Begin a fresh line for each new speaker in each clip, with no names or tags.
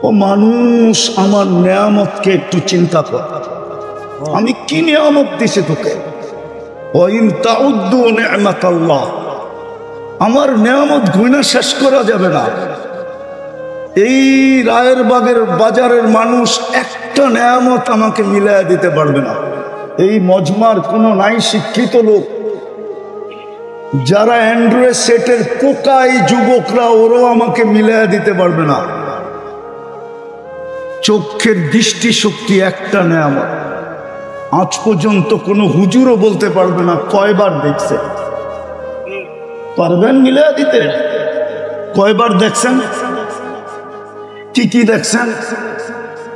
ও মানুষ, আমার নেয়ামতকে একটু চিন্তা কর। আমি কি নিয়ামত দিছি তোকে? ওয়াইন তাউদ্দু নি'মাতাল্লাহ, আমার নিয়ামত গুণা শেষ করা যাবে না। এই রায়ের বাগের বাজারের মানুষ একটা নিয়ামত আমাকে মিলাইয়া দিতে পারবে না। এই মজমার কোনো নাই শিক্ষিত লোক যারা অ্যান্ড্রয়েড সেটের পোকা, এই যুবকরা, ওরাও আমাকে মিলাইয়া দিতে পারবে না। চোখের দৃষ্টি শক্তি একটা নিয়ামত, আজ পর্যন্ত কোনো হুজুরও বলতে পারবে না কয়বার দেখছে। পারবেন মিলাইয়া দিতে? কয়বার দেখছেন? কি কি দেখছেন?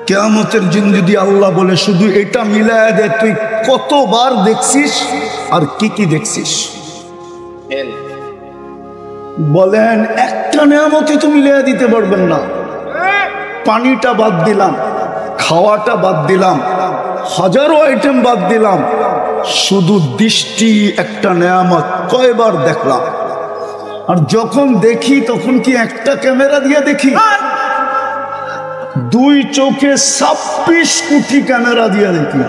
কিয়ামতের দিন যদি আল্লাহ বলে শুধু এটা মিলাইয়া দে, তুই কতবার দেখছিস আর কি কি দেখছিস? বলেন, একটা নিয়ামতই তো মিলাইয়া দিতে পারবেন না। পানিটা বাদ দিলাম, খাওয়াটা বাদ দিলাম, হাজারো আইটেম বাদ দিলাম, শুধু দৃষ্টি একটা নিয়ামত, কয়বার দেখলাম? আর যখন দেখি তখন কি একটা ক্যামেরা দিয়ে দেখি? দুই চোখে 26 কোটি ক্যামেরা দিয়ে দেখি।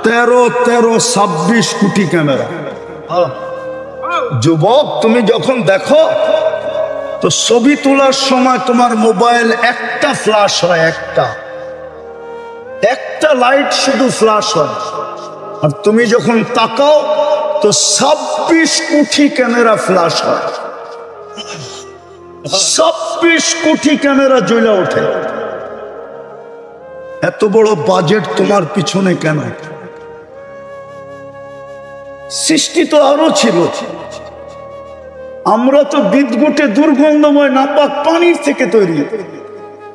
26 কোটি ক্যামেরা। যুবক, তুমি যখন দেখো তো ছবি তোলার সময় তোমার মোবাইল একটা ফ্ল্যাশ হয়, একটা লাইট শুধু ফ্ল্যাশ হয়। আর তুমি যখন তাকাও তো 26 কোটি ক্যামেরা ফ্ল্যাশ হয়, 26 কোটি ক্যামেরা জ্বলে ওঠে। এত বড় বাজেট তোমার পিছনে কেন? সৃষ্টি তো আরো ছিল। আমরা তো বিদ্যুটে দুর্গন্ধময় নাপাক পানির থেকে তৈরি,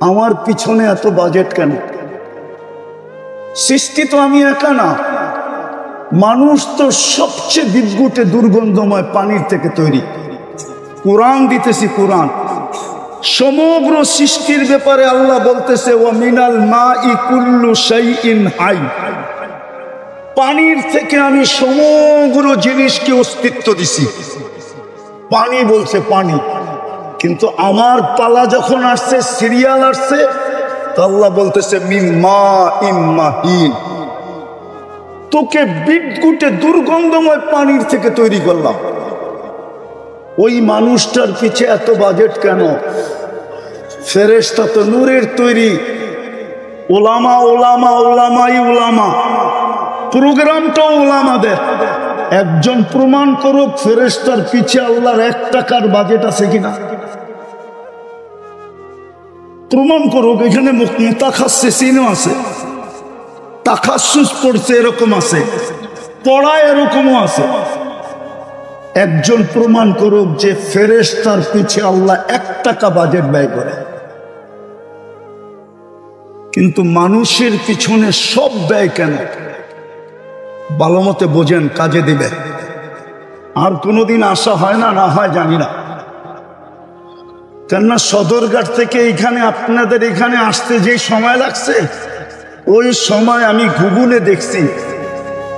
আমার পিছনে এত বাজেট কেন? সৃষ্টি তো আমি একা না, মানুষ তো সবচেয়ে বিদ্যুটে দুর্গন্ধময় পানির থেকে তৈরি। কোরআন দিতেছি, কোরআন সমগ্র সৃষ্টির ব্যাপারে আল্লাহ বলতেছে, ওয়া মিনাল মাই কুল্লু শাইইন হাই, পানির থেকে আমি সমগ্র জিনিসকে অস্তিত্ব দিছি। পানি বলছে পানি, কিন্তু আমার পালা যখন আসছে, সিরিয়াল আসছে, তো আল্লাহ বলতেছে মিন মাইন মাহিন, তোকে বিদ্যুটে দুর্গন্ধময় পানির থেকে তৈরি করলাম। ওই মানুষটার পিছে এত বাজেট কেন? ফেরেশতা তো নূরের তৈরি, ওলামা ওলামা ওলামাই ওলামা, প্রোগ্রামটাও ওলামাদের। একজন প্রমাণ করুক ফেরেশতার পিছে আল্লাহর 1 টাকার বাজেট আছে কিনা? প্রমাণ করুক। এখানে মুতাখাসসিসিনও আছে, তাখাসসুস পড়ছে এরকম আছে, পড়ায় এরকমও আছে। একজন প্রমাণ করুক যে ফেরেশতার পিছে আল্লাহ 1 টাকা বাজেট ব্যয় করে। কিন্তু মানুষের পিছনে সব ব্যয় কেন? ভালো মতে বোঝেন, কাজে দিবে। আর কোনোদিন আসা হয় না, না হয় জানি না। কেননা সদরঘাট থেকে এখানে আপনাদের এখানে আসতে যে সময় লাগছে, ওই সময় আমি গুগলে দেখছি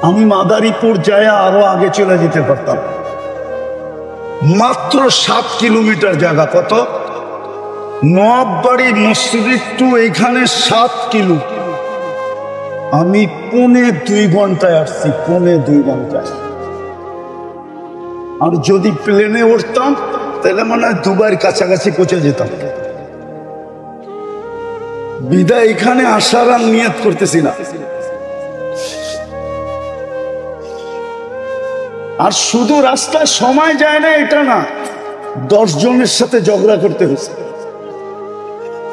আমি মাদারীপুর যায় আরো আগে চলে যেতে পারতাম। মাত্র 7 কিলোমিটার জায়গা। কত? নবাববাড়ি মসজিদ টু এখানে 7 কিলো। আমি 2.25 ঘন্টায় আসছি, 2.25 ঘন্টায়। আর যদি প্লেনে উঠতাম তাহলে মনে হয় দুবাইয়ের কাছাকাছি পৌঁছে যেতাম। বিদায় এখানে আসার আর নিয়ত করতেছি না। আর শুধু রাস্তায় সময় যায় না এটা না, 10 জনের সাথে ঝগড়া করতে হয়েছে।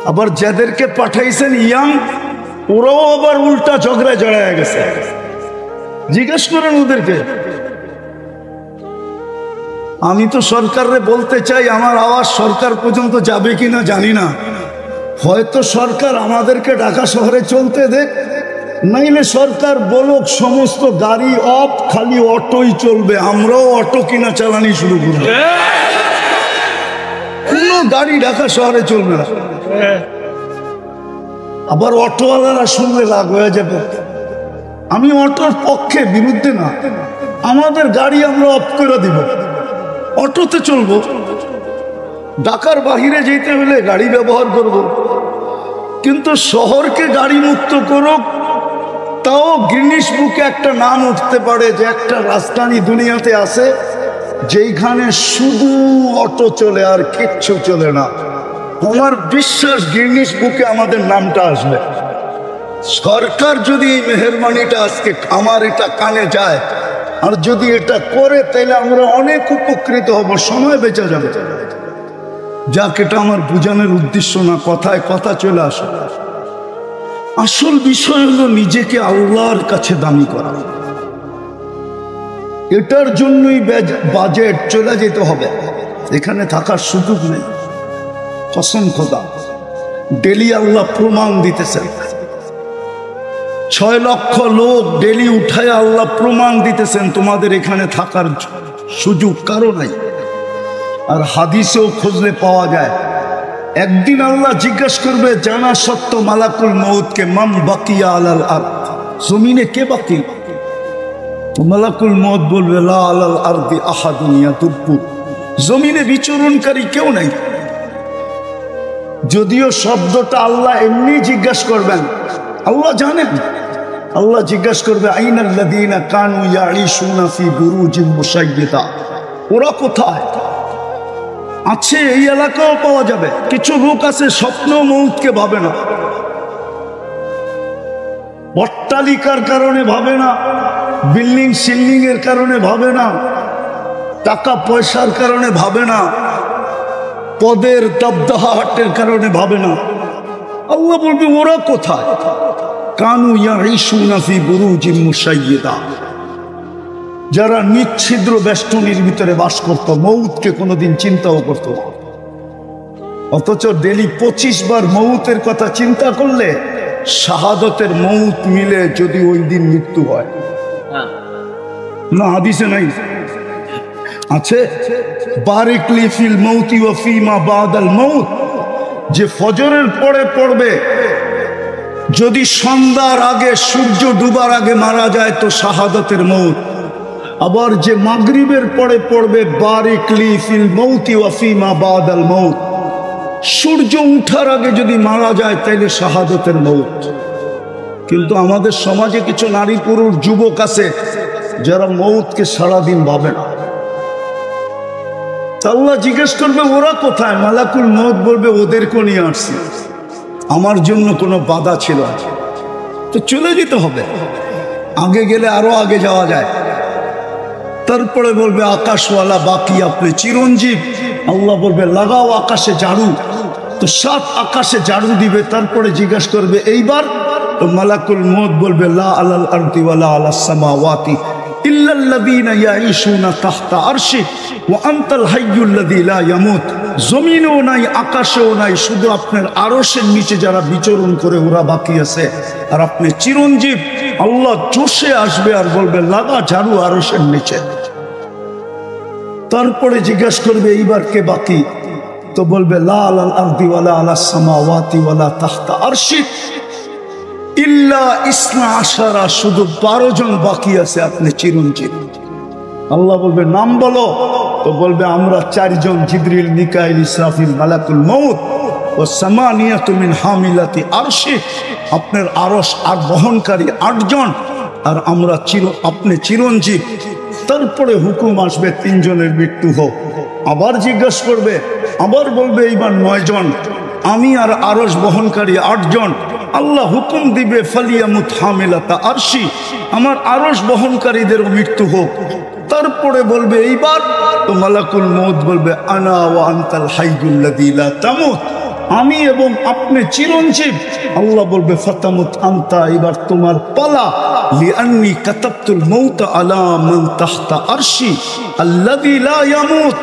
আবার যাদেরকে পাঠাইছেন ইয়াং, ওরাও আবার উল্টা ঝগড়ায় জড়ায় গেছে। জিজ্ঞেস করেন ওদেরকে। আমি তো সরকারে বলতে চাই, আমার আওয়াজ সরকার পর্যন্ত যাবে কিনা জানি না। হয়তো সরকার আমাদেরকে ঢাকা শহরে চলতে দেখ, নাইলে সরকার বলুক সমস্ত গাড়ি অফ, খালি অটোই চলবে, আমরাও অটো কিনা চালানি শুরু করব। কোনো গাড়ি ঢাকা শহরে চলবে না। আবার অটোওয়ালারা শুনলে রাগ হয়ে যাবে। আমি অটোর পক্ষে, বিরুদ্ধে না। আমাদের গাড়ি আমরা অফ করে দিব, অটোতে চলবো। ঢাকার বাহিরে যেতে হলে গাড়ি ব্যবহার করব, কিন্তু শহরকে গাড়ি মুক্ত করুক, তাও গিনিস বুকে একটা নাম উঠতে পারে যে একটা রাজধানী দুনিয়াতে আছে যেইখানে শুধু অটো চলে আর কিচ্ছু চলে না। আমার বিশ্বাস গিনিস বুকে আমাদের নামটা আসবে। সরকার যদি এই মেহেরবানিটা আজকে আমার এটা কানে যায় আর যদি এটা করে, তাহলে আমরা অনেক উপকৃত হব, সময় বেঁচে যাবে। যাক, এটা আমার বোঝানোর উদ্দেশ্য না, কথায় কথা চলে আসে। আসল বিষয় হলো নিজেকে আল্লাহর কাছে দামি করা। এটার জন্যই বাজেট চলে যেতে হবে, এখানে থাকার সুযোগ নেই। কসম খোদা, ডেলি আল্লাহ প্রমাণ দিতেছেন। 6 লক্ষ লোক ডেলি উঠায় আল্লাহ প্রমাণ দিতেছেন তোমাদের এখানে থাকার সুযোগ কারো নাই। আর হাদিসেও খুঁজলে পাওয়া যায়, একদিন আল্লাহ জিজ্ঞাসা করবে জানা সত্য মালাকুল মউতকে, মাম বাকিয়া আলাল আরদ, জমিনে কে বাকি? মালাকুল মউত বলবে লা আলাল আরদি আহাদুন ইয়াতুব্বু, জমিনে বিচরণকারী কেউ নাই। যদিও শব্দটা আল্লাহ এমনি জিজ্ঞাসা করবেন, আল্লাহ জানেন। আল্লাহ জিজ্ঞাসা করবে আইনাল্লাযীনা কানু ইয়াঈশুনা ফি বুরুজিন মুশাইয়্যিদা, ওরা কোথায় আছে? এই এলাকাও পাওয়া যাবে। কিছু লোক আছে স্বপ্ন মউতকে ভাবে না, অট্টালিকার কারণে ভাবে না, বিল্ডিং সিল্ডিং এর কারণে ভাবে না, টাকা পয়সার কারণে ভাবে না, পদের দাবদাহাটের কারণে ভাবে না। আল্লাহ বলবে ওরা কোথায়? কানু ইয়াঈশুনা ফি বুরুজিন মুশাইয়্যিদা, যারা নিচ্ছিদ্র বেষ্টনীর ভিতরে বাস করত, মউতকে কোনোদিন চিন্তাও করত না। অথচ ডেলি 25 বার মউতের কথা চিন্তা করলে শাহাদতের মউত মিলে যদি ওই দিন মৃত্যু হয়। না, হাদিসে নাই, আছে বারিক লি ফিল মউতি ওয়া ফিমা বাদাল মউত, যে ফজরের পরে পড়বে, যদি সন্ধ্যার আগে সূর্য ডুবার আগে মারা যায় তো শাহাদতের মউত। আবার যে মাগরিবের পরে পড়বে বারিক লি ফিল মউতি ওয়া ফিমা বাদাল মউত, সূর্য উঠার আগে যদি মারা যায় তাইলে শাহাদতের মউত। কিন্তু আমাদের সমাজে কিছু নারী পুরুষ যুবক আছে যারা মউতকে সারাদিন ভাবে না। আল্লাহ জিজ্ঞেস করবে ওরা কোথায়? মালাকুল মউত বলবে ওদেরকে নিয়ে আসছি, আমার জন্য কোনো বাধা ছিল না। তো চলে যেতে হবে, আগে গেলে আরো আগে যাওয়া যায়। তারপরে বলবে আকাশওয়ালা বাকি আপনি চিরঞ্জীব। আল্লাহ বলবে লাগাও আকাশে ঝাড়ু, তো 7 আকাশে ঝাড়ু দিবে। তারপরে জিজ্ঞাসা করবে এইবার, তো মালাকুল মউত বলবে লা আলাল আরদি ওয়ালা আলাস সামাওয়াতি ইল্লাল্লাযীনা ইয়াঈশুনা তাহতা আরশি ওয়া আনতাল হাইয়্যুল্লাযী লা ইয়ামুত, জমিনেও নাই আকাশেও নাই, শুধু আপনার আরশের নিচে যারা বিচরণ করে ওরা বাকি আছে, আর আপনি চিরঞ্জীব। আল্লাহ জোশে আসবে আর বলবে লাগা ঝাড়ু আরশের নিচে। তারপরে জিজ্ঞাসা করবে এইবার কে বাকি? তো বলবে লা আলাল আরদি ওয়ালা আলাস সামাওয়াতি ওয়ালা তাহতা আরশি ইল্লা ইসনা আশারা, শুধু 12 জন বাকি আছে, আপনি চিরঞ্জীব। আল্লাহ বলবে নাম বলো, তো বলবে আমরা 4 জন, জিবরিল মিকাইল ইসরাফিল মালাকুল মউত ও সামানিয়াতু মিন হামিলাতি আরশি, আপনার আরশ আর বহনকারী 8 জন, আর আমরা আপনি চিরঞ্জীব। তারপরে হুকুম আসবে 3 জনের মৃত্যু হোক। আবার জিজ্ঞাসা করবে, আবার বলবে এইবার 9 জন, আমি আর আরশ বহনকারী 8 জন। আল্লাহ হুকুম দিবে ফালিয়ামুত হামিলাতা আরশি, আমার আরশ বহনকারীদেরও মৃত্যু হোক। তারপরে বলবে এইবার, তো মালাকুল মউত বলবে আনা ওয়া আনতাল হাইয়্যুল্লাযী লা তামুত, আমি এবং আপনি চিরঞ্জীব। আল্লাহ বলবে ফাতামুত আনতা, এবার তোমার পালা। লিআন্নী কাতাবতুল মাউতা আলা মান তাহতা আরশি আল্লাযী লা ইয়ামুত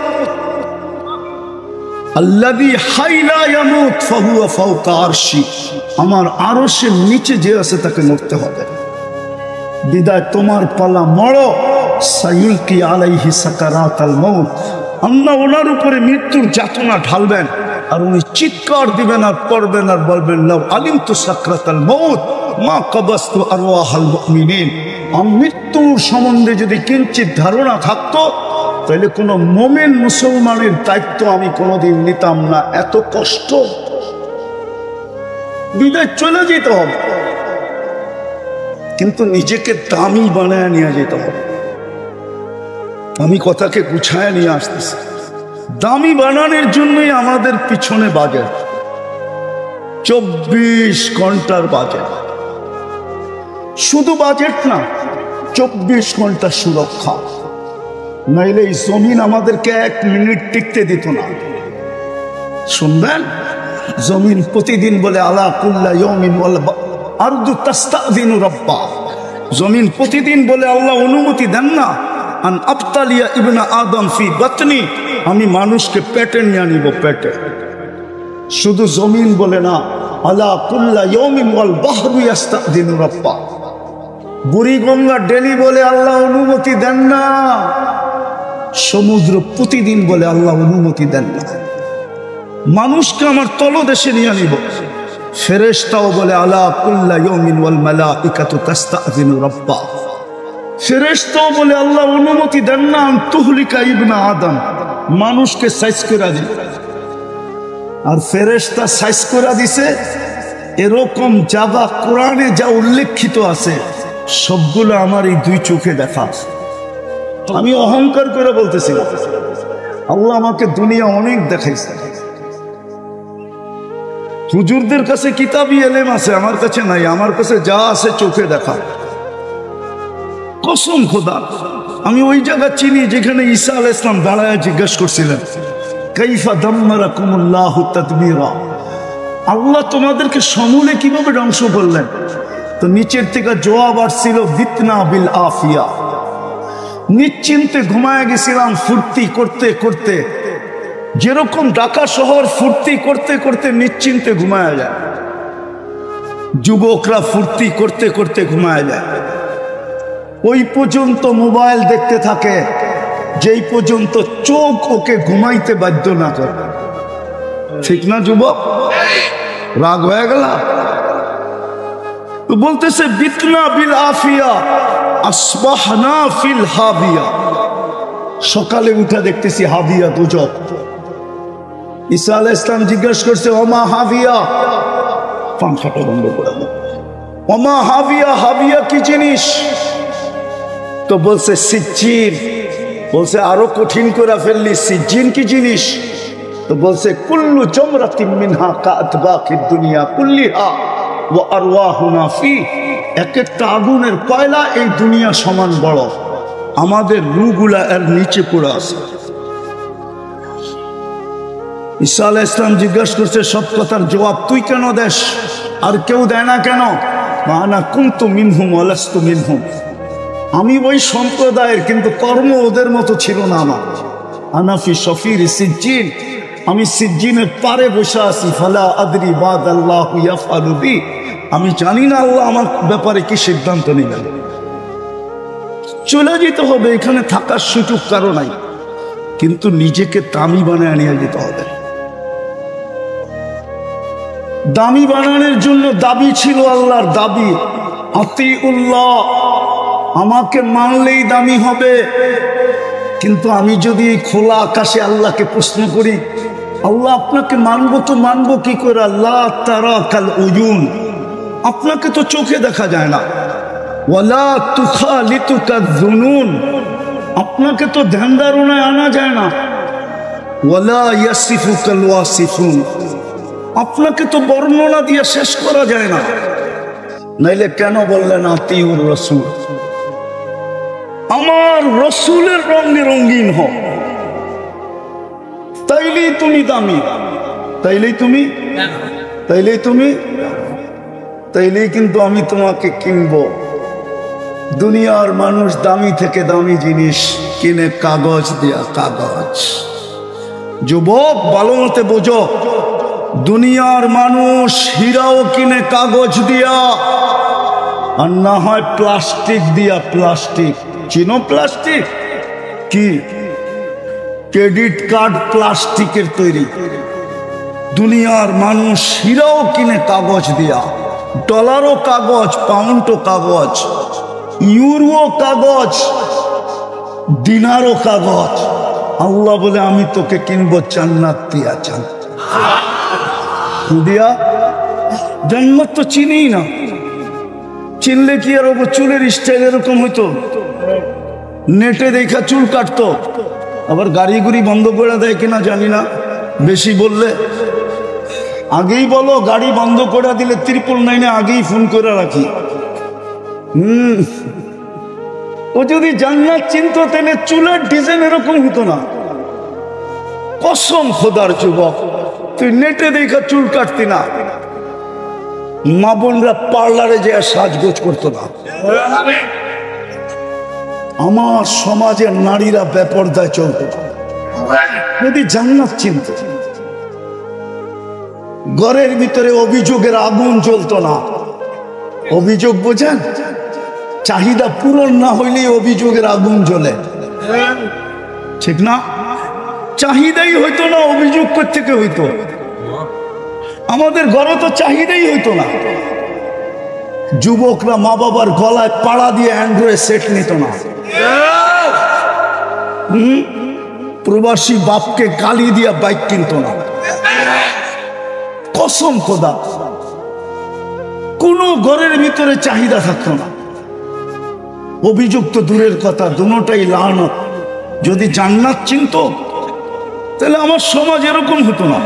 আল্লাযী হাই লা ইয়ামুত ফাহুয়া ফাওকা আরশি, আমার আরশের নিচে যে আছে তাকে মরতে হবে। বিদায় তোমার পালা, মরো। সায়ুলকি আলাইহি সাকারাতাল মউত, আল্লাহ ওনার উপরে মৃত্যুর যাতনা ঢালবেন, আর উনি চিৎকার দিবেন আর পড়বেন আর বলবেন লাউ আলিমতু সাকরাতাল মউত মা কাবাস্তু আরওয়াহাল মুমিনিন, মৃত্যুর সম্বন্ধে যদি কিঞ্চিত ধারণা থাকতো তাহলে কোনো মোমেন মুসলমানের দায়িত্ব আমি কোনোদিন নিতাম না। এত কষ্ট, বিদায় চলে যেতে হবে, কিন্তু নিজেকে দামি বানায় নিয়ে যেতে হবে। আমি কথাকে গুছায় নিয়ে আসতেছি। দামি বানানোর জন্যই আমাদের পিছনে বাজেট, 24 ঘন্টার বাজেট। শুধু বাজেট না, 24 ঘন্টা সুরক্ষা। নাইলে এই জমিন আমাদেরকে 1 মিনিট টিকতে দিত না। শুনবেন, জমিন প্রতিদিন বলে আলা কুল্লা ইয়াউমিন ওয়াল আরদু তাস্তাযিনু রাব্বা। জমিন প্রতিদিন বলে আল্লাহ অনুমতি দেন না, আন আবতালিয়া ইবনা আদম ফি বাতনি, আমি মানুষকে পেটে নিয়ে নিব, পেটে। শুধু জমিন বলে না, আলা কুল্লা ইয়াউমিন ওয়াল বাহরু ইস্তাযিনু রাব্বা। বুড়িগঙ্গা ডেলি বলে আল্লাহ অনুমতি দেন না, সমুদ্র প্রতিদিন বলে আল্লাহ অনুমতি দেন না। মানুষকে আমার তলদেশে নিয়ে নিব, ফেরেশতাও বলে আলা কুল্লা ইয়াউমিন ওয়াল মালাইকাতু তাস্তাযিনু রাব্বা। ফেরেশতাও বলে আল্লাহ অনুমতি দেন না তুহলিকা ইবনা আদম, মানুষকে সাইজ করে দিন। আর ফেরেশতা সাইজ করে দিছে এরকম জায়গা কোরআনে যা উল্লেখিত আছে সবগুলো আমার এই 2 চোখে দেখা। আমি অহংকার করে বলতেছি, আল্লাহ আমাকে দুনিয়া অনেক দেখাইছে। হুজুরদের কাছে কিতাবি এলেম আছে, আমার কাছে নাই। আমার কাছে যা আছে চোখে দেখা। কসম খোদা, আমি ওই জায়গা চিনি যেখানে ঈসা আলাইহিস সালাম দাঁড়ায় জিজ্ঞাসা করছিলেন, কাইফা দাম্মারাকুমুল্লাহু তাদবীরা, আল্লাহ তোমাদেরকে সমূলে কিভাবে ধ্বংস করলেন? তো নিচের থেকে জবাব আসছিল, বিতনা বিল আফিয়া, নিশ্চিন্তে ঘুমায় গেছিলাম ফুর্তি করতে করতে। যেরকম ঢাকা শহর ফুর্তি করতে করতে নিশ্চিন্তে ঘুমায় যায়, যুবকরা ফুর্তি করতে করতে ঘুমায় যায়। ওই পর্যন্ত মোবাইল দেখতে থাকে যেই পর্যন্ত চোখ ওকে ঘুমাইতে বাধ্য না করে। ঠিক না যুবক? রাগ হয়ে গেল? তো বলতেছে বিতনা বিল আফিয়া আসবাহনা ফিল হাবিয়া, সকালে উঠে দেখতেছি হাবিয়া, দুজক। ঈসা আলাইহিস সালাম জিজ্ঞাসা করছে, ওমা হাবিয়া, পাংখাটা বন্ধ করে দাও, ওমা হাবিয়া, হাবিয়া কি জিনিস? তো বলছে সিজ্জিন। বলছে আরো কঠিন করে ফেললি, সিজ্জিন কি জিনিস? তো বলছে কুল্লু জামরাতিন মিনহা কাআতবাকিদ দুনিয়া কুল্লিহা ওয়া আরওয়াহুনা ফি, এক একটা আগুনের কয়লা এই দুনিয়া সমান বড়, আমাদের রূহগুলা এর নিচে পড়ে আছে। ঈসা আলাইহিস সালাম জিজ্ঞাসা করছে, সব কথার জবাব তুই কেন দেস, আর কেউ দেয় না কেন? মানা কুনতু মিনহুম ওয়া লাস্তু মিনহুম, আমি ওই সম্প্রদায়ের, কিন্তু কর্ম ওদের মতো ছিল না আমার। আনাফি শফির সিজ্জিন, আমি সিজ্জিনের পারে বসে আছি। ফালা আদরি বাদাল্লাহু ইয়াফআলু বি, আমি জানি না আল্লাহ আমার ব্যাপারে কি সিদ্ধান্ত নিলেন। চলে যেতে হবে, এখানে থাকার সুযোগ কারো নাই, কিন্তু নিজেকে দামি বানায় নিয়ে যেতে হবে। দামি বানানোর জন্য দাবি ছিল আল্লাহর দাবি, আতিউল্লাহ, আমাকে মানলেই দামি হবে। কিন্তু আমি যদি খোলা আকাশে আল্লাহকে প্রশ্ন করি, আল্লাহ আপনাকে মানবো তো মানবো কি করে? আল্লাহ তারা কাল উয়ুন, আপনাকে তো চোখে দেখা যায় না। ওয়ালা তুখালিতুকা যুনুন, আপনাকে তো ধ্যান ধারণায় আনা যায় না। ওয়ালা ইয়াসিফুকাল ওয়াসিফুন, আপনাকে তো বর্ণনা দিয়ে শেষ করা যায় না। নাইলে কেন বললেন আতিউর রাসূল, আমার রসুলের রঙে রঙিন হও, তাইলেই তুমি দামি, তাইলেই তুমি, তাইলেই কিন্তু আমি তোমাকে কিনবো। দুনিয়ার মানুষ দামি থেকে দামি জিনিস কিনে কাগজ দিয়া, কাগজ। যুবক ভালো মতে বোঝো, দুনিয়ার মানুষ হীরাও কিনে কাগজ দিয়া, আর না হয় প্লাস্টিক দিয়া। প্লাস্টিক চিনো? প্লাস্টিক কি? ক্রেডিট কার্ড প্লাস্টিকের তৈরি। দুনিয়ার মানুষ হীরাও কিনে কাগজ দিয়া, ডলারও কাগজ, পাউন্ডও কাগজ, ইউরো কাগজ। দিনারও কাগজ। আল্লাহ বলে আমি তোকে কিনবো জান্নাত দিয়া। দিয়া জান্নাত তো চিনিই না, চিনলে কি আর চুলের স্টাইল এরকম হইতো? নেটে দেখা চুল কাটতো, আবার গাড়ি গুড়ি বন্ধ করে দেয় কিনা জানি না, বেশি বললে আগেই বলো, গাড়ি বন্ধ করে দিলে 999 আগেই ফোন করে রাখি। ও যদি জান্নাত চিনতো তাহলে চুলের ডিজাইন এরকম হতো না। কসম খোদার যুবক, তুই নেটে দেখা চুল কাটতি না, মা বোনরা পার্লারে যে সাজগোজ করতো না। আমার সমাজের নারীরা বেপরদায় চলত যদি জান্নাত চিনত। ঘরের ভিতরে অভিযোগের আগুন জ্বলতো না। অভিযোগ বোঝেন, চাহিদা পূরণ না হইলে অভিযোগের আগুন জ্বলে, ঠিক না? চাহিদাই হইতো না, অভিযোগ থেকে হইতো। আমাদের ঘরে তো চাহিদাই হইতো না। যুবকরা মা বাবার গলায় পাড়া দিয়ে অ্যান্ড্রয়েড সেট নিত না। প্রবাসী বাপকে গালি দিয়া বাইক কিনত না। কসম খোদা, কোন ঘরের ভিতরে চাহিদা থাকতো না। অভিযোগ তো দূরের কথা, দুটোটাই লানত। যদি জান্নাত চিনত তাহলে আমার সমাজ এরকম হতো না।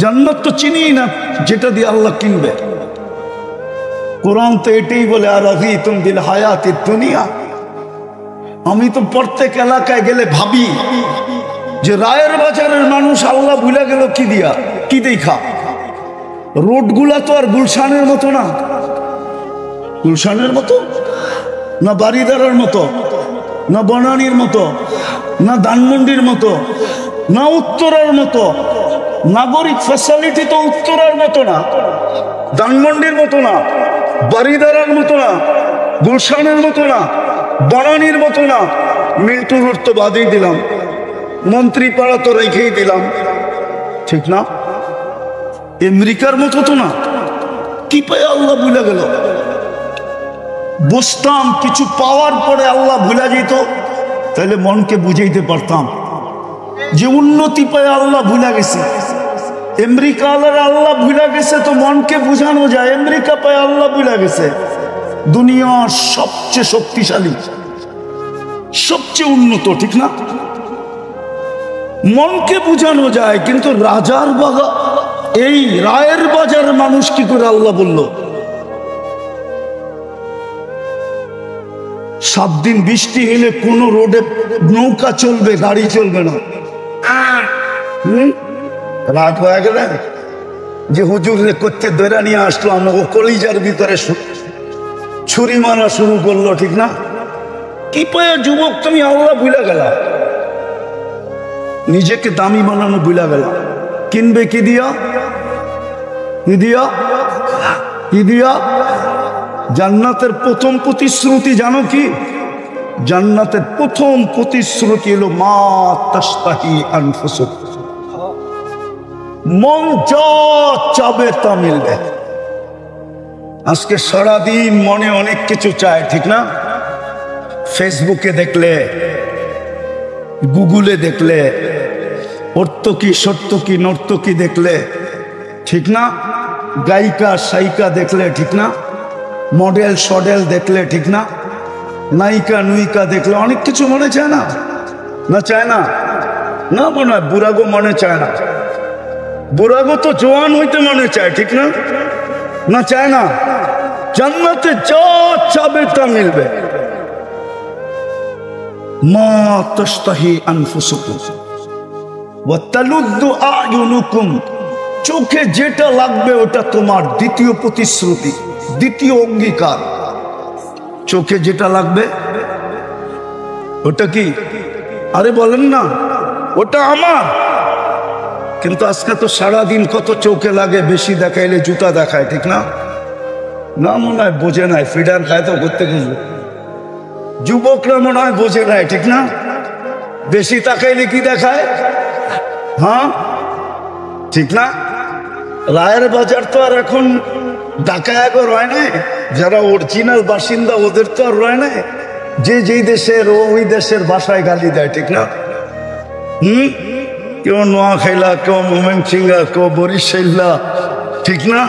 জান্নাত তো চিনি না, যেটা দিয়ে আল্লাহ কিনবে। কোরআন তো এটাই বলে, আর রাযীতুম বিল হায়াতিদ দুনিয়া। আমি তো প্রত্যেক এলাকায় গেলে ভাবি যে রায়ের বাজারের মানুষ আল্লাহ ভুলে গেল কি দিয়া, কি দেখা। রোডগুলা তো আর গুলশানের মতো না। গুলশানের মতো না, বাড়িদারের মতো না, বনানীর মতো না, ধানমন্ডির মতো না, উত্তরার মতো। নাগরিক ফ্যাসিলিটি তো উত্তরার মতো না, ধানমন্ডির মতো না, বাড়িদারের মতো না, গুলশানের মতো না, বনানীর মতো না। মিন্টু রোড তো বাদেই দিলাম, মন্ত্রীপাড়া তো রেখেই দিলাম, ঠিক না? আমেরিকার মতো তো না। কি পায় আল্লাহ ভুলে গেল? বুঝতাম কিছু পাওয়ার পরে আল্লাহ ভুলে যেত, তাহলে মনকে বুঝাইতে পারতাম যে উন্নতি পায় আল্লাহ ভুলে গেছে। আমেরিকা আল্লাহ ভুলে গেছে তো মনকে বুঝানো যায়। আমেরিকা পায় আল্লাহ ভুলে গেছে। দুনিয়ার সবচেয়ে শক্তিশালী, সবচেয়ে উন্নত, ঠিক না? মনকে বুঝানো যায়, কিন্তু রাজার বাগা এই রায়ের বাজার মানুষ কি করে আল্লাহ বলল? 7 দিন বৃষ্টি এলে কোন রোডে নৌকা চলবে, গাড়ি চলবে না। রাত হয়ে গেলে যে হুজুর করতে দৈরা নিয়ে আসলো, আমাকে কলিজার ভিতরে ছুরি মারা শুরু করলো, ঠিক না? কি পায় যুবক তুমি আল্লাহ ভুলে গেলা, নিজেকে দামি বানানো ভুলে গেলা। কিনবে কি দিয়া? কি দিয়া? কি দিয়া? জান্নাতের প্রথম প্রতিশ্রুতি জানো কি? জান্নাতের প্রথম প্রতিশ্রুতি হলো মা তাশতাহি আনফুসুকুম। মন যা চাবে তা মিলবে। আজকে সারাদিন মনে অনেক কিছু চায়, ঠিক না? ফেসবুকে দেখলে, গুগলে দেখলে, অর্থকি সত্যকি নর্তকি দেখলে, ঠিক না? গায়িকা সাইকা দেখলে, ঠিক না? মডেল সডেল দেখলে, ঠিক না? নায়িকা নুইকা দেখলে অনেক কিছু মনে চায় না? না চায় না? না মনে হয় বুড়াগো মনে চায় না? বুড়াগো তো জওয়ান হইতে মনে চায়, ঠিক না? না চায় না? জান্নাতে যা চাবে তা মিলবে। মা তাশতাহি আনফুসুকুম ওয়া তালুদ্দু আ'য়ুনুকুম। চোখে যেটা লাগবে ওটা তোমার। দ্বিতীয় প্রতিশ্রুতি, দ্বিতীয় অঙ্গীকার। চোখে যেটা লাগবে ওটা কি? আরে বলেন না, ওটা আমার। কিন্তু আজকে তো সারাদিন কত চোখে লাগে, বেশি দেখাইলে জুতা দেখায়, ঠিক না? না মনে হয় বোঝে নাই, ফিডার খায় তো করতে গেল। যুবকরা মনে হয় বোঝে নাই, ঠিক না? বেশি তাকাইলে কি দেখায়? হ্যাঁ, ঠিক না? রায়ের বাজার তো আর এখন ঢাকায় রয় নাই। যারা অরিজিনাল বাসিন্দা ওদের তো আর রয় নাই। যে যেই দেশের ওই দেশের ভাষায় গালি দেয়, ঠিক না? কেউ নোয়াখাইলা, কেউ ময়মনসিংহা, কেউ বরিশাইলা, ঠিক না?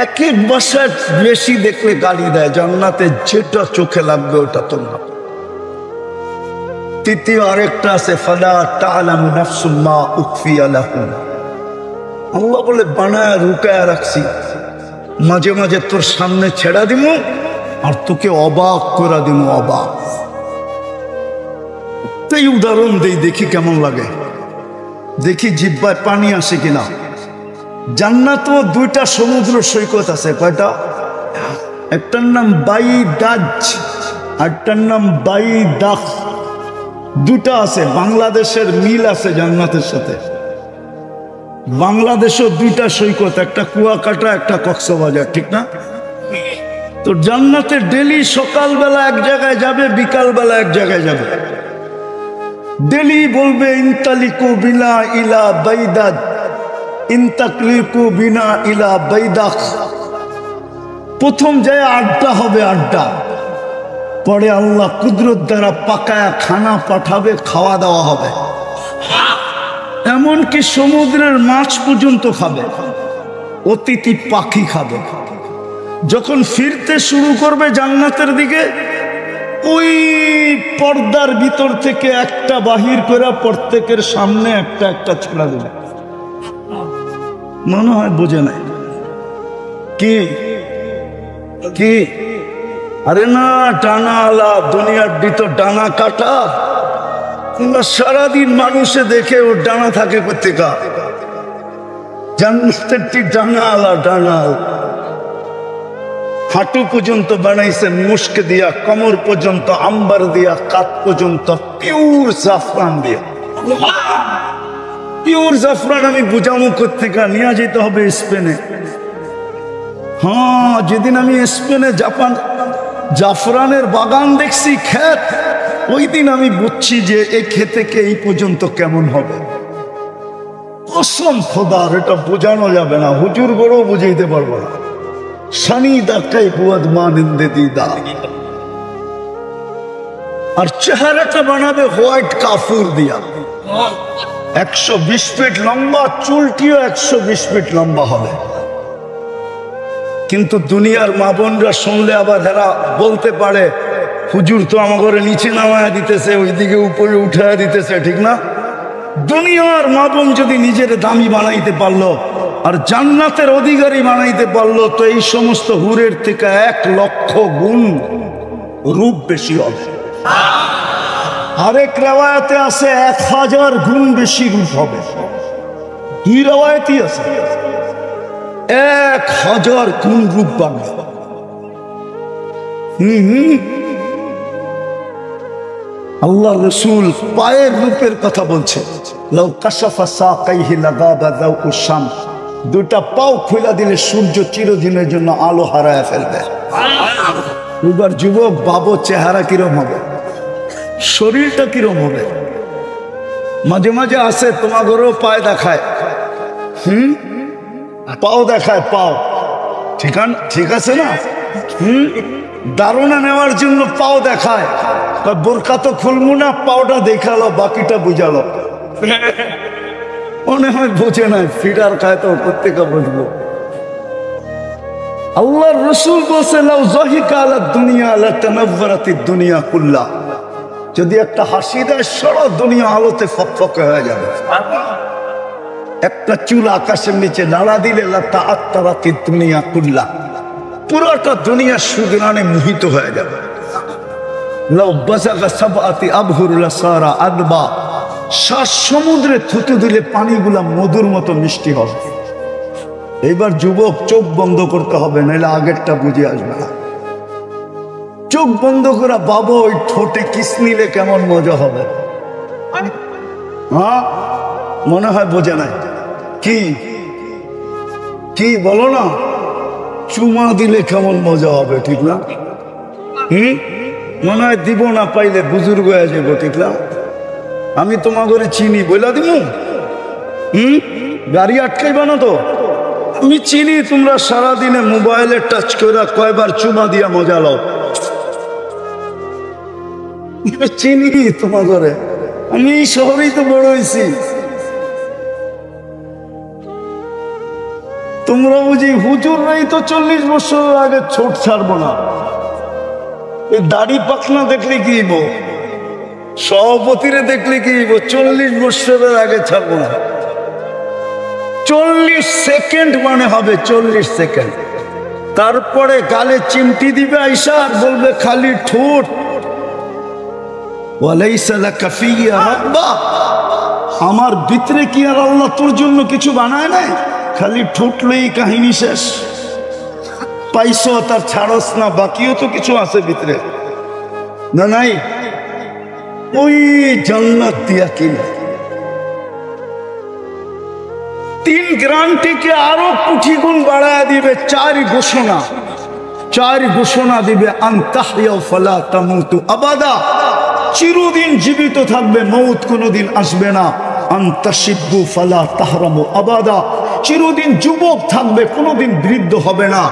এক এক ভাষায় বেশি দেখলে গালি দেয়। জান্নাতে যেটা চোখে লাগবে ওটা তো না। তৃতীয় আরেকটা আছে, ফালা তা'লামু নাফসুম মা উখফিয়া লাহুম। আল্লাহ বলে বানায় রুকায়া রাখছি, মাঝে মাঝে তোর সামনে ছেড়া দিব আর তোকে অবাক করে দিব, অবাক। তাই উদাহরণ দেই, দেখি কেমন লাগে, দেখি জিহ্বায় পানি আসে কিনা। জান্নাতও দুইটা সমুদ্র সৈকত আছে। কয়টা? একটার নাম বাইদাজ, আরটার নাম বাইদাখ। দুটা আছে। বাংলাদেশের মিল আছে জান্নাতের সাথে। বাংলাদেশও দুইটা সৈকত, একটা কুয়াকাটা, একটা কক্সবাজার, ঠিক না? তো জান্নাতে ডেলি সকালবেলা এক জায়গায় যাবে, বিকালবেলা এক জায়গায় যাবে। ডেলি বলবে ইনতালিকু বিনা ইলা বাইদাজ, ইনতাকলিকু বিনা ইলা বাইদাখ। প্রথম যায় আড্ডা হবে, আড্ডা। পরে আল্লাহ কুদরত দ্বারা পাকায়া খানা পাঠাবে, খাওয়া দাওয়া হবে। এমনকি সমুদ্রের মাছ পর্যন্ত খাবে, অতিথি পাখি খাবে। যখন ফিরতে শুরু করবে জান্নাতের দিকে, ওই পর্দার ভিতর থেকে একটা বাহির করে প্রত্যেকের সামনে একটা একটা ছেড়া দেবে। মনে হয় বোঝে নাই কি কি? আরে না, ডানা আলা, দুনিয়ার ভিতর ডানা কাটা। সারাদিন মানুষে দেখে ওর ডানা থাকে প্রত্যেকা। জান্নাতের ডানা আলা, ডানা হাঁটু পর্যন্ত বানাইছেন মুস্ক দিয়া, কমর পর্যন্ত আম্বার দিয়া, কাত পর্যন্ত পিওর জাফরান দিয়া। পিওর জাফরান আমি বুঝামু কোত্থেকা, নিয়ে যেতে হবে স্পেনে। হ্যাঁ, যেদিন আমি স্পেনে জাফরানের বাগান দেখছি, ক্ষেত, ওই দিন আমি বুঝছি যে এই খেতে এই পর্যন্ত কেমন হবে। কসম খোদার, এটা বোঝানো যাবে না, হুজুর বড় বুঝাইতে পারবো না। সানি দাকাই বুয়াদ মানিন্দে দিদা। আর চেহারাটা বানাবে হোয়াইট কাফুর দিয়া, 120 ফিট লম্বা, চুলটিও 120 ফিট লম্বা হবে। কিন্তু দুনিয়ার মা বোনরা শুনলে আবার হেরা বলতে পারে, হুজুর তো আমাকে নিচে নামায়া দিতেছে, ওইদিকে উপরে উঠায়া দিতেছে, ঠিক না? দুনিয়ার মা বোন যদি নিজের দামি বানাইতে পারলো আর জান্নাতের অধিকারী বানাইতে পারলো, তো এই সমস্ত হুরের থেকে 1 লক্ষ গুণ রূপ বেশি হবে। আরেক রেওয়ায়াতে আছে 1000 গুণ বেশি রূপ হবে। কি রেওয়ায়াতই আছে, 1000 গুণ রূপ পাবে। আল্লাহ রসুল পায়ের রূপের কথা বলছে। লাউ কাশাফা সাকাইহি লাগাবা যাওকু শামস। দুটা পাও খুলে দিলে সূর্য চিরদিনের জন্য আলো হারায় ফেলবে। এবার যুবক বাবু, চেহারা কিরম হবে, শরীরটা কিরম হবে? মাঝে মাঝে আসে তোমাদেরও পায়ে দেখায়, পাও দেখায়, পাও ঠিক আছে না? ধারণা নেওয়ার জন্য পাও দেখায়। বোরকা তো খুলবো না, পাওটা দেখালো, বাকিটা বুঝালো। মনে হয় বোঝে নাই, ফিডার খায় তো প্রত্যেকে বুঝবো। আল্লাহর রাসূল বলছে, লাউ যাহিকা আলা দুনিয়া লাতানাওয়ারাতিদ দুনিয়া কুল্লা। যদি একটা হাসি দেয়, সারা দুনিয়া আলোতে ফকফকে হয়ে যাবে। একটা চুল আকাশের নিচে নাড়া দিলে লাতাআত্তারাতিদ দুনিয়া কুল্লা, পুরোটা দুনিয়া সুগ্রানে মোহিত হয়ে যাবে। লাউ বাযাগা সাবআতি আবহুর লাসারা আদবা। 7 সমুদ্রে থুতু দিলে পানিগুলা মধুর মতো মিষ্টি হবে। এইবার যুবক চোখ বন্ধ করতে হবে, নাহলে আগেরটা বুঝে আসবে না। চোখ বন্ধ করা বাবা, ওই ঠোঁটে কিস নিলে কেমন মজা হবে। হ্যাঁ, মনে হয় বোঝে নাই। কি কি বলো না, চুমা দিলে কেমন মজা হবে, ঠিক না? মনে হয় দিব না, পাইলে বুজুর্গ হয়ে যাবো, ঠিক না? আমি তোমাকে চিনি, বইলা দিব। গাড়ি আটকাইবা না তো? আমি চিনি তোমরা সারাদিনে মোবাইলে টাচ করে কয়বার চুমা দিয়া মজা লও। চিনি তোমার ঘরে, আমি এই শহরেই তো বড় হয়েছি। তোমরা বুঝি হুজুররাই তো 40 বছর আগে ছোট ছাড়বো না। এই দাড়ি পাখনা দেখলে কি হইব, সভাপতিরে দেখলে কি হইব, 40 বছরের আগে ছাড়বো না। 40 সেকেন্ড মানে হবে, 40 সেকেন্ড। তারপরে গালে চিমটি দিবে আইসা, আর বলবে খালি ঠোঁট, ওয়ালাইসা লাকা ফিয়া রাব্বা, আমার ভিতরে কি আর আল্লাহ তোর জন্য কিছু বানায় নাই? খালি ঠুটলেই কাহিনী শেষ। পাইছ তার ছাড়স না, বাকিও তো কিছু আছে ভিতরে, না নাই? ওই জান্নাত দিয়া কিনা 3 গ্রান্টিকে আরো কোটি গুণ বাড়ায় দিবে। 4 ঘোষণা দিবে, আনতাহইয়া ফালা তামুতু আবাদা, চিরদিন জীবিত থাকবে, মৌত কোনোদিন আসবে না। আনতাশিব্বু ফালা তাহরামু আবাদা, চিরদিন যুবক থাকবে, কোনোদিন বৃদ্ধ হবে না।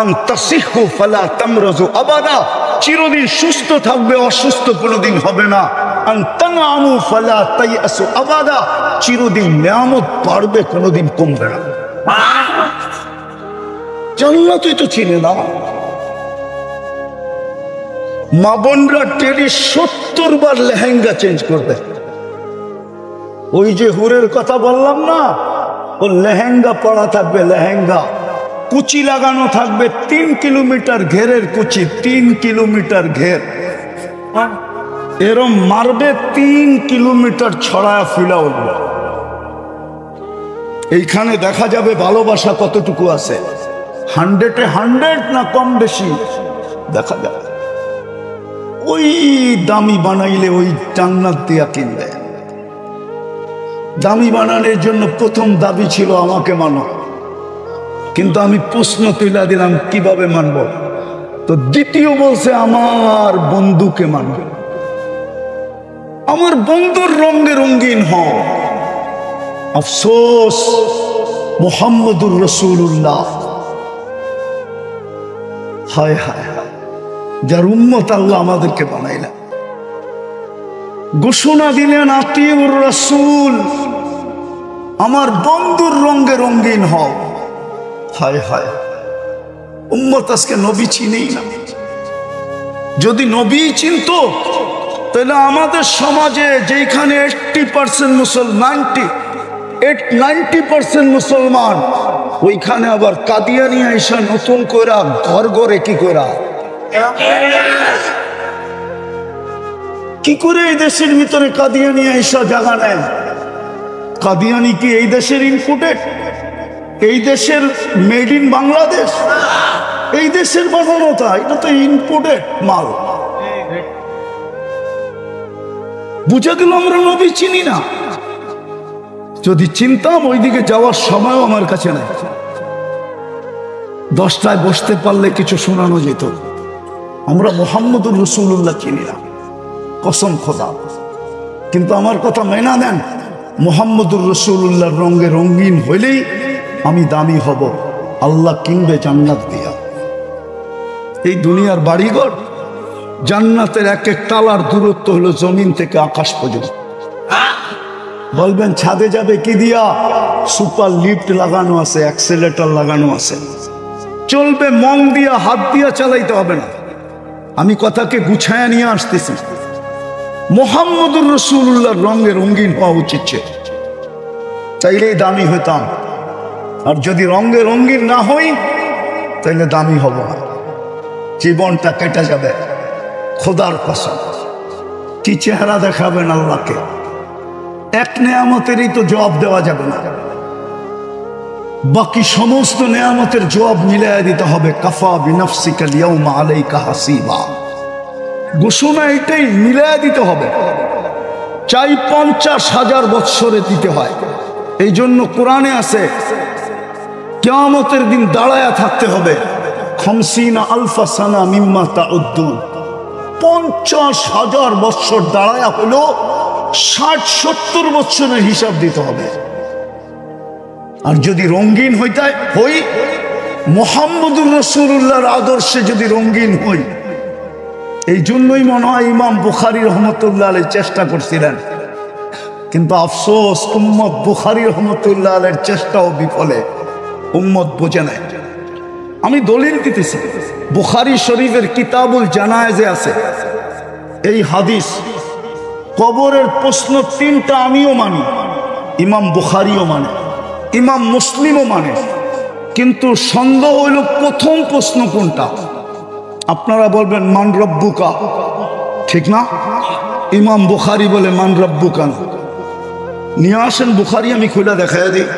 আনতাসিহু ফালা তামরাজু আবাদা, চিরদিন সুস্থ থাকবে, অসুস্থ কোনোদিন হবে না। আনতানামু ফালা তাইয়াসু আবাদা, চিরদিন নিয়ামত বাড়বে, কোনোদিন কমবে না। জান্নাতই তো চিনে না। মা বোনরা টেরি 70 বার লেহেঙ্গা চেঞ্জ করবে। ওই যে হুরের কথা বললাম না, ও লেহেঙ্গা পরা থাকবে, লেহেঙ্গা কুচি লাগানো থাকবে, 3 কিলোমিটার ঘেরের কুচি, 3 কিলোমিটার ঘের, এরম মারবে, 3 কিলোমিটার ছড়ায় ফিলা উঠবে। এইখানে দেখা যাবে ভালোবাসা কতটুকু আছে, 100-এ 100 না কম বেশি দেখা যাবে। ওই দামি বানাইলে ওই জান্নাত দিয়া কিনবে। দামি বানানোর জন্য প্রথম দাবি ছিল আমাকে মানো, কিন্তু আমি প্রশ্ন তুলে দিলাম কিভাবে মানব? তো দ্বিতীয় বলছে আমার বন্ধুকে মানব, আমার বন্ধুর রঙে রঙিন হও। আফসোস, মুহাম্মদুর রাসূলুল্লাহ, হায় হায় হায়, যার উম্মত আল্লাহ আমাদেরকে বানাইলেন। ঘোষণা দিলেন আতিউর রাসূল, আমার বন্ধুর রঙে রঙিন হও। হায় হায়, উম্মত আজকে নবী চিনেই না। যদি নবী চিনতো, তাহলে আমাদের সমাজে যেখানে 80% মুসলমান, 90% মুসলমান, ওইখানে আবার কাদিয়ানি আইসা নতুন কইরা ঘর ঘরে কি কইরা, কি করে এই দেশের ভিতরে কাদিয়ানি আইসা জায়গা নেয়? কাদিয়ানি কি এই দেশের ইনপুটেড? এই দেশের মেড ইন বাংলাদেশ? এই দেশের বানানোটা, এটা তো ইনপুটেড মাল। বুঝে দিল আমরা নবী চিনি না। যদি চিনতাম, ওইদিকে যাওয়ার সময়ও আমার কাছে নাই। 10টায় বসতে পারলে কিছু শোনানো যেত। আমরা মুহাম্মদুর রাসূলুল্লাহ চিনি না, কসম খোদা। কিন্তু আমার কথা মেনা দেন, মুহাম্মদুর রাসূলুল্লাহর রঙে রঙিন হইলেই আমি দামি হব, আল্লাহ কিনবে জান্নাত দিয়া। এই দুনিয়ার বাড়িঘর, জান্নাতের এক এক তালার দূরত্ব হলো জমিন থেকে আকাশ পর্যন্ত। বলবেন ছাদে যাবে কি দিয়া? সুপার লিফট লাগানো আছে, অ্যাক্সেলেটর লাগানো আছে, চলবে। মন দিয়া, হাত দিয়া চালাইতে হবে না। আমি কথাকে গুছায়া নিয়ে আসতেছি। মুহাম্মদুর রাসূলুল্লাহর রঙে রঙিন হওয়া উচিত ছিল, চাইলেই দামি হইতাম। আর যদি রঙে রঙিন না হই, তাইলে দামি হব না, জীবনটা কেটে যাবে। খোদার কসম, কি চেহারা দেখাবেন আল্লাহকে? এক নেয়ামতেরই তো জবাব দেওয়া যাবে না, বাকি সমস্ত নেয়ামতের জবাব মিলাইয়া দিতে হবে। কাফা বিনাফসিকা আল-ইয়াওমা আলাইকা হাসিবা, ঘোষণা এটাই, মিলাইয়া দিতে হবে। চাই 50,000 বৎসরে দিতে হয়। এই জন্য কোরআনে আছে কিয়ামতের দিন দাঁড়ায়া থাকতে হবে। 50 আলফা সানা মিম্মা তাউদ্দুন, 50,000 বৎসর দাঁড়ায়া হলো 60-70 বৎসরের হিসাব দিতে হবে। আর যদি রঙিন হই, মুহাম্মদুর রাসূলুল্লাহর আদর্শে যদি রঙিন হই, এই জন্যই মনে হয় ইমাম বুখারী রহমতুল্লাহ আলাইহি চেষ্টা করছিলেন, কিন্তু আফসোস উম্মত বুখারী রহমতুল্লাহ আলাইহির চেষ্টাও বিফলে, উম্মত বোঝে নাই। আমি দলিল দিতেছি, বুখারী শরীফের কিতাবুল জানায়েজে আছে এই হাদিস। কবরের প্রশ্ন তিনটা আমিও মানি, ইমাম বুখারীও মানে, ইমাম মুসলিমও মানে, কিন্তু সন্দেহ হইল প্রথম প্রশ্ন কোনটা। আপনারা বলবেন মান রব্বুকা, ঠিক না? ইমাম বুখারী বলে মান রব্বুকা না। নিয়ে আসেন বুখারী, আমি খুলে দেখাই দিই।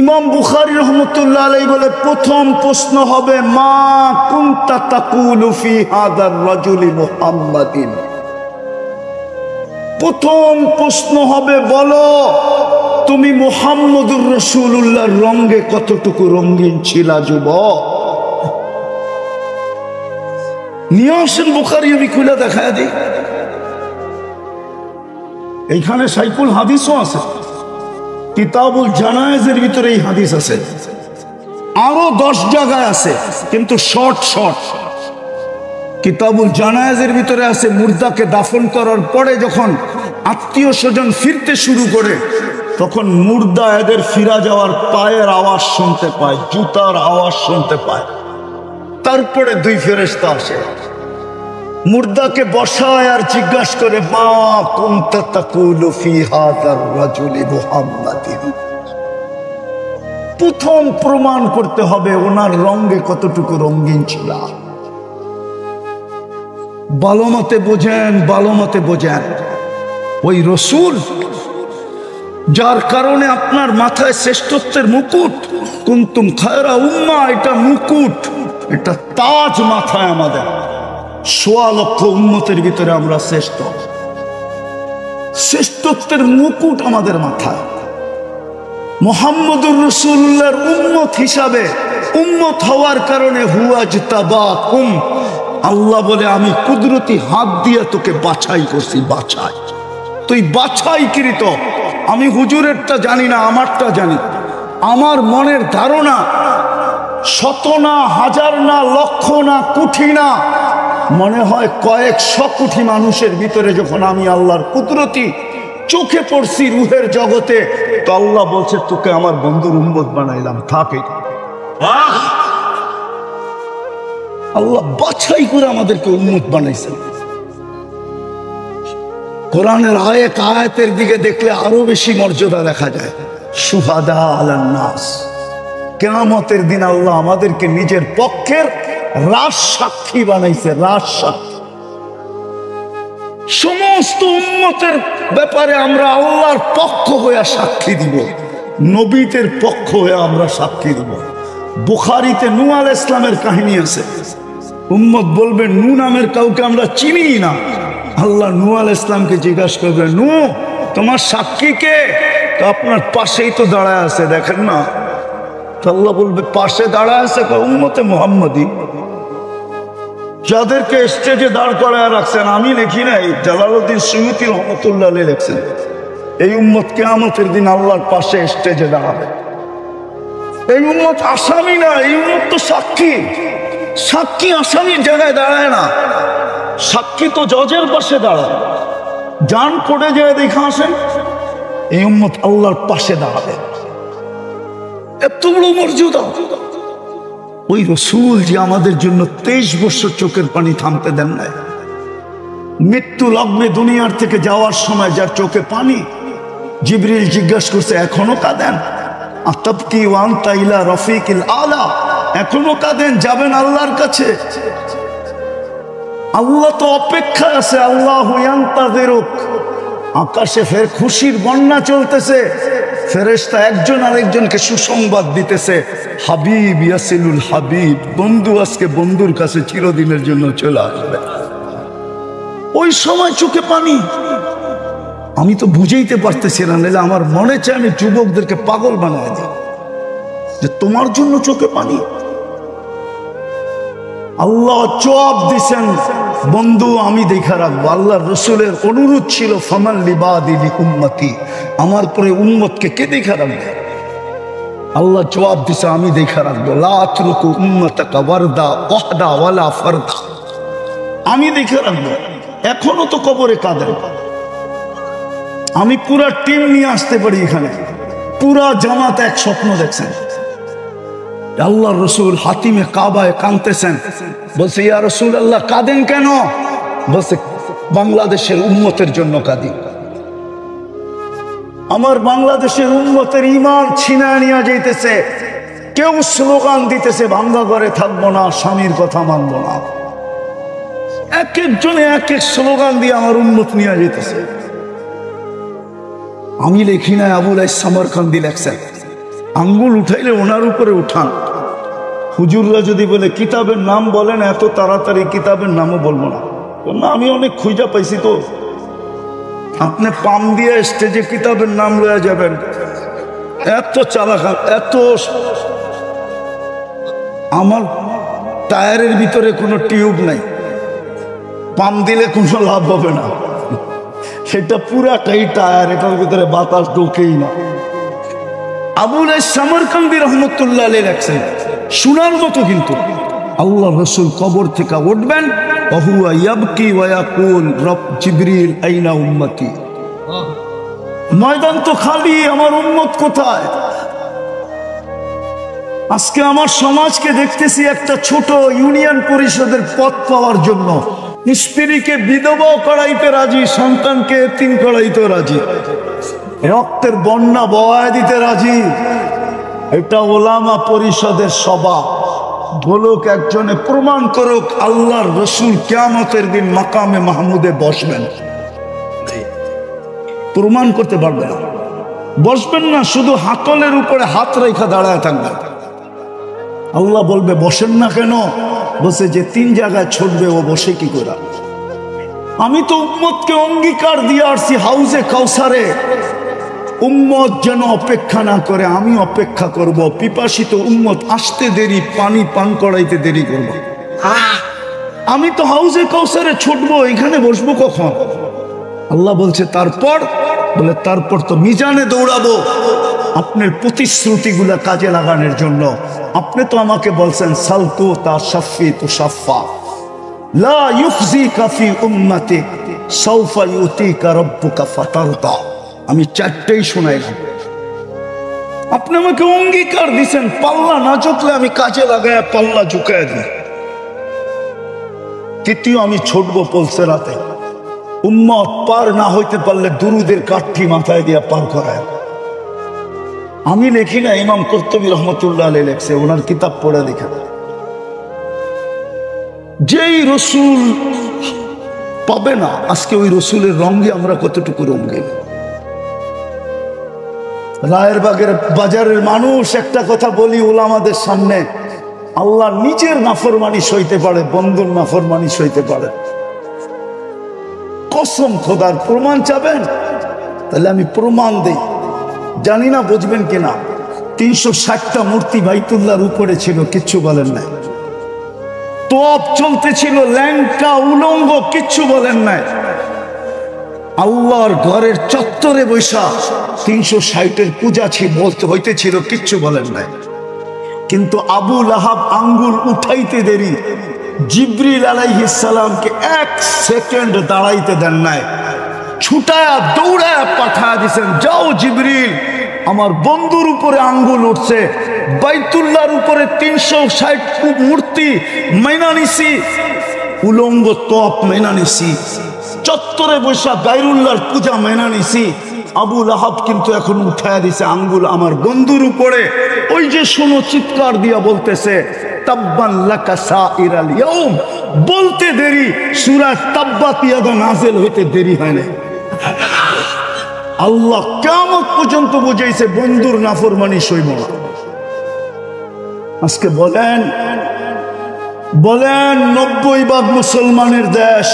ইমাম বুখারী রহমতুল্লাহ আলাইহি বলে প্রথম প্রশ্ন হবে মা কুনতা তাকুলু ফি হাদার রাজুলি মুহাম্মাদিন। প্রথম প্রশ্ন হবে বলো তুমি মুহাম্মদুর রাসূলুল্লাহর রঙে কতটুকু রঙিন ছিলা যুবক। নিয়ে আসেন বুখারী, আমি খুলে দেখায় দিই। এইখানে সাইকুল হাদিসও আছে, কিতাবুল জানায়েজের ভিতরে এই হাদিস আছে, আরো 10 জায়গায় আছে, কিন্তু শর্ট শর্ট। কিতাবুল জানায়েজের ভিতরে আছে মুর্দাকে দাফন করার পরে যখন আত্মীয় স্বজন ফিরতে শুরু করে, তখন মুর্দা এদের ফিরা যাওয়ার পায়ের আওয়াজ শুনতে পায়, জুতার আওয়াজ শুনতে পায়। তারপরে 2 ফেরেশতা আসে, মুর্দাকে বসায় আর জিজ্ঞাসা করে মা কুনতা তাকুলু ফি হাদার রাজুলি মুহাম্মাদিন। প্রথম প্রমাণ করতে হবে ওনার রঙে কতটুকু রঙিন ছিল। ভালো মতে বোঝেন, ভালো মতে বোঝেন। ওই রসুল যার কারণে আপনার মাথায় শ্রেষ্ঠত্বের মুকুট, কুনতুম খায়রা উম্মাহ, এটা মুকুট, এটা তাজ মাথায় আমাদের। 1.25 লক্ষ উম্মতের ভিতরে আমরা শ্রেষ্ঠ, শ্রেষ্ঠত্বের মুকুট আমাদের মাথায়। মুহাম্মদুর রাসূলুল্লাহর উম্মত হিসাবে, উম্মত হওয়ার কারণে হুয়াজতাবাকুম, আল্লাহ বলে আমি কুদরতি হাত দিয়ে তোকে বাছাই করছি, বাছাই। তুই বাছাইকৃত। আমি হুজুরেরটা জানি না, আমারটা জানি। আমার মনের ধারণা 100 না, 1000 না, লক্ষ না, কোটি না, মনে হয় কয়েকশো কোটি মানুষের ভিতরে যখন আমি আল্লাহর কুদরতি চোখে পড়ছি রুহের জগতে, তো আল্লাহ বলছে তোকে আমার বন্ধুর উম্মত বানাইলাম, থাকে। আল্লাহ বাছাই করে আমাদেরকে উম্মত বানাইছেন। কোরআনের আয়াতের দিকে দেখলে আরো বেশি মর্যাদা দেখা যায়। শুহাদা আলান নাস, কিয়ামতের দিন আল্লাহ আমাদেরকে নিজের পক্ষের রাজ সাক্ষী বানাইছে, রাজ সাক্ষী। সমস্ত উম্মতের ব্যাপারে আমরা আল্লাহর পক্ষ হয়ে সাক্ষী দিব, নবীদের পক্ষ হয়ে আমরা সাক্ষী দিব। বুখারীতে নূহ আলাইহিস সালামের কাহিনী আছে। উম্মত বলবে নূহ নামের কাউকে আমরা চিনি না। আল্লাহ নূহ আলাইহিস সালামকে জিজ্ঞাসা করবে, নূহ তোমার সাক্ষী কে? তো আপনার পাশেই তো দাঁড়ায় আছে, দেখেন না। তো আল্লাহ বলবে পাশে দাঁড়ায় আছে উম্মতে মুহাম্মদী, যাদেরকে স্টেজে দাঁড় করায় রাখছেন। আমি লিখি নাই, জালালউদ্দিন সুয়ুতী রহমতুল্লাহ আলাইহি লিখছেন এই উম্মত কিয়ামতের দিন আল্লাহর পাশে স্টেজে দাঁড়াবে। এই উম্মত আসামি না, এই উম্মত তো সাক্ষী। সাক্ষী আসামির জায়গায় দাঁড়ায় না, সাক্ষী তো জজের পাশে দাঁড়ায়। জান পড়ে যায় দেখা আসেন, এই উম্মত আল্লাহর পাশে দাঁড়াবে। এত বড় মর্যাদা। ওই রসুল যে আমাদের জন্য 23 বছর চোখের পানি থামতে দেন নাই, মৃত্যু লগ্নে দুনিয়ার থেকে যাওয়ার সময় যার চোখে পানি, জিবরিল জিজ্ঞাসা করছে এখনো কাঁদেন? আতাবকি ওয়া আনতা ইলা রফিকিল আলা, এখনো কাঁদেন? যাবেন আল্লাহর কাছে। আল্লাহ তো অপেক্ষা আছে, আল্লাহু ইয়ান্তাযিরুক। আকাশে ফের খুশির বন্যা চলতেছে, ফেরেশতা একজন আরেকজনকে সুসংবাদ দিতেছে, হাবিব ইয়াসিলুল হাবিব, বন্ধু আজকে বন্ধুর কাছে চিরদিনের জন্য চলে আসবে। ওই সময় চোখে পানি। আমি তো বুঝাইতে পারতেছিলাম না, আমার মনে চায় আমি যুবকদেরকে পাগল বানায় দিই যে তোমার জন্য চোখে পানি। আল্লাহ জবাব দিছেন, বন্ধু আমি দেখা রাখবো। আল্লাহ রসুলের অনুরোধ ছিল ফামান লিবাদি উম্মতি, আমার পরে উম্মতকে কে দেখা রাখবে? আল্লাহ জবাব দিছে আমি দেখা রাখবো। লা আতরুকু উম্মাতাকা ওয়ারদা ওয়াহদা ওয়ালা ফারদা, আমি দেখে রাখবো। এখনো তো কবরে কাঁদেন। আমি পুরা টিম নিয়ে আসতে পারি এখানে, পুরা জামাত এক স্বপ্ন দেখছেন। আল্লাহ রসুল হাতিমে কাবায় কাঁদতেছেন, বলছে ইয়া রসুল আল্লাহ কাঁদেন কেন? বলছে বাংলাদেশের উম্মতের জন্য কাঁদি। আমার বাংলাদেশের উম্মতের ঈমান ছিনায় নিয়ে যাইতেছে। কেউ স্লোগান দিতেছে ভাঙ্গা ঘরে থাকবো না, স্বামীর কথা মানবো না। এক একজনে এক এক স্লোগান দিয়ে আমার উম্মত নিয়ে যেতেছে। আমি লিখি না, আবুল সামরকান্দি লেখছেন। আঙ্গুল উঠাইলে ওনার উপরে উঠান। হুজুররা যদি বলে কিতাবের নাম বলেন, এত তাড়াতাড়ি কিতাবের নামও বলবো না। না, আমি অনেক খুঁজা পাইছি তো। আপনি পাম দিয়ে স্টেজে কিতাবের নাম লয়ে যাবেন, এত চালাক, এত। আমার টায়ারের ভিতরে কোনো টিউব নাই, পাম দিলে কোনো লাভ হবে না। সেটা পুরাটাই টায়ার, এটার ভিতরে বাতাস ঢোকেই না। আবুল সামরকান্দি রহমতুল্লাহ আলাইহি লেখছেন, শোনার মতো কিন্তু। আল্লাহ রসুল কবর থেকে উঠবেন, ওহুয়া ইয়াবকি ওয়া ইয়াকুল রব জিবরিল আইনা উম্মতি। ময়দান তো খালি, আমার উম্মত কোথায়? আজকে আমার সমাজকে দেখতেছি একটা ছোট ইউনিয়ন পরিষদের পদ পাওয়ার জন্য স্ত্রীকে বিধবা করাইতে রাজি, সন্তানকে এতিম করাইতে রাজি, রক্তের বন্যা বওয়ায় দিতে রাজি। এটা ওলামা পরিষদের সভা। বলুক একজনে, প্রমাণ করুক আল্লাহর রসুল কিয়ামতের দিন মাকামে মাহমুদে বসবেন। প্রমাণ করতে পারবে না, বসবেন না, শুধু হাতলের উপরে হাত রেখা দাঁড়ায় থাকবে। আল্লাহ বলবে বসেন না কেন? বসে যে 3 জায়গায় ছুটবে, ও বসে কি করে? আমি তো উম্মতকে অঙ্গীকার দিয়ে আসছি হাউজে কাউসারে, উম্মত যেন অপেক্ষা না করে, আমি অপেক্ষা করব। পিপাসিত উম্মত আসতে দেরি, পানি পান করাইতে দেরি করব। আমি তো হাউজে কাউসারে ছুটবো, এখানে বসবো কখন? আল্লাহ বলছে তারপর, বলে তারপর তো মিজানে দৌড়াবো আপনার প্রতিশ্রুতিগুলা কাজে লাগানোর জন্য। আপনি তো আমাকে বলছেন সালতু তা শাফি তু শাফা লা ইউখজিকা ফি উম্মতি সাউফা ইউতিকা রাব্বুকা ফাতারদা। আমি 4টেই শোনাইলাম। আপনি আমাকে অঙ্গীকার দিচ্ছেন, পাল্লা না ঝুঁকলে আমি কাজে লাগায় পাল্লা ঝুঁকায় দিই। তৃতীয়, আমি ছুটবো পলসেরাতে। উম্মত পার না হইতে পারলে দুরুদের কাঠি মাথায় দিয়া পার করায়। আমি লিখি না, ইমাম কুরতুবী রহমতুল্লাহ আলাইহি লেখছে, ওনার কিতাব পড়ে দেখা। যেই রসুল পাবে না আজকে, ওই রসুলের রঙে আমরা কতটুকু রঙিন। রায়েরবাগের বাজারের মানুষ, একটা কথা বলি ওলামাদের সামনে, আল্লাহ নিজের নাফরমানি সইতে পারে, বন্ধুর নাফরমানি সইতে পারে। কসম খোদার, প্রমাণ চাবেন? তাহলে আমি প্রমাণ দেই, জানি না বুঝবেন কিনা। 360টা মূর্তি বাইতুল্লাহর উপরে ছিল, কিচ্ছু বলেন নাই। তোপ চলতেছিল, ল্যাংটা উলঙ্গ, কিচ্ছু বলেন নাই। আল্লাহর ঘরের চত্বরে বৈশা 360-এর পূজা হইতেছিল, কিচ্ছু বলেন নাই। কিন্তু আবু লাহাব আঙ্গুল উঠাইতে দেরি, জিবরিল আলাইহিস সালামকে 1 সেকেন্ড দাঁড়াইতে দেন নাই। ছুটায়া দৌড়ায়া পাঠায় দিছেন, যাও জিবরিল, আমার বন্ধুর উপরে আঙ্গুল উঠছে, বাইতুল্লাহর উপরে 360 মূর্তি মাইনা নিছি, উলঙ্গ তপ মাইনা নিছি, চত্বরে বৈশা গায়রুল্লাহর পূজা মাইনা নিছি। আবু লাহাব কিন্তু এখন উঠায়া দিছে আঙ্গুল আমার বন্ধুর উপরে। ওই যে শোনো, চিৎকার দিয়া বলতেছে তাব্বান লাকা সাইরাল ইয়াউম, বলতে দেরি, সূরা তাব্বাত ইয়াদা নাযিল হইতে দেরি হয় না। আল্লাহ কিয়ামত পর্যন্ত বুঝাইছে বন্ধুর নাফরমানি সইব না। আজকে বলেন 90% মুসলমানের দেশ,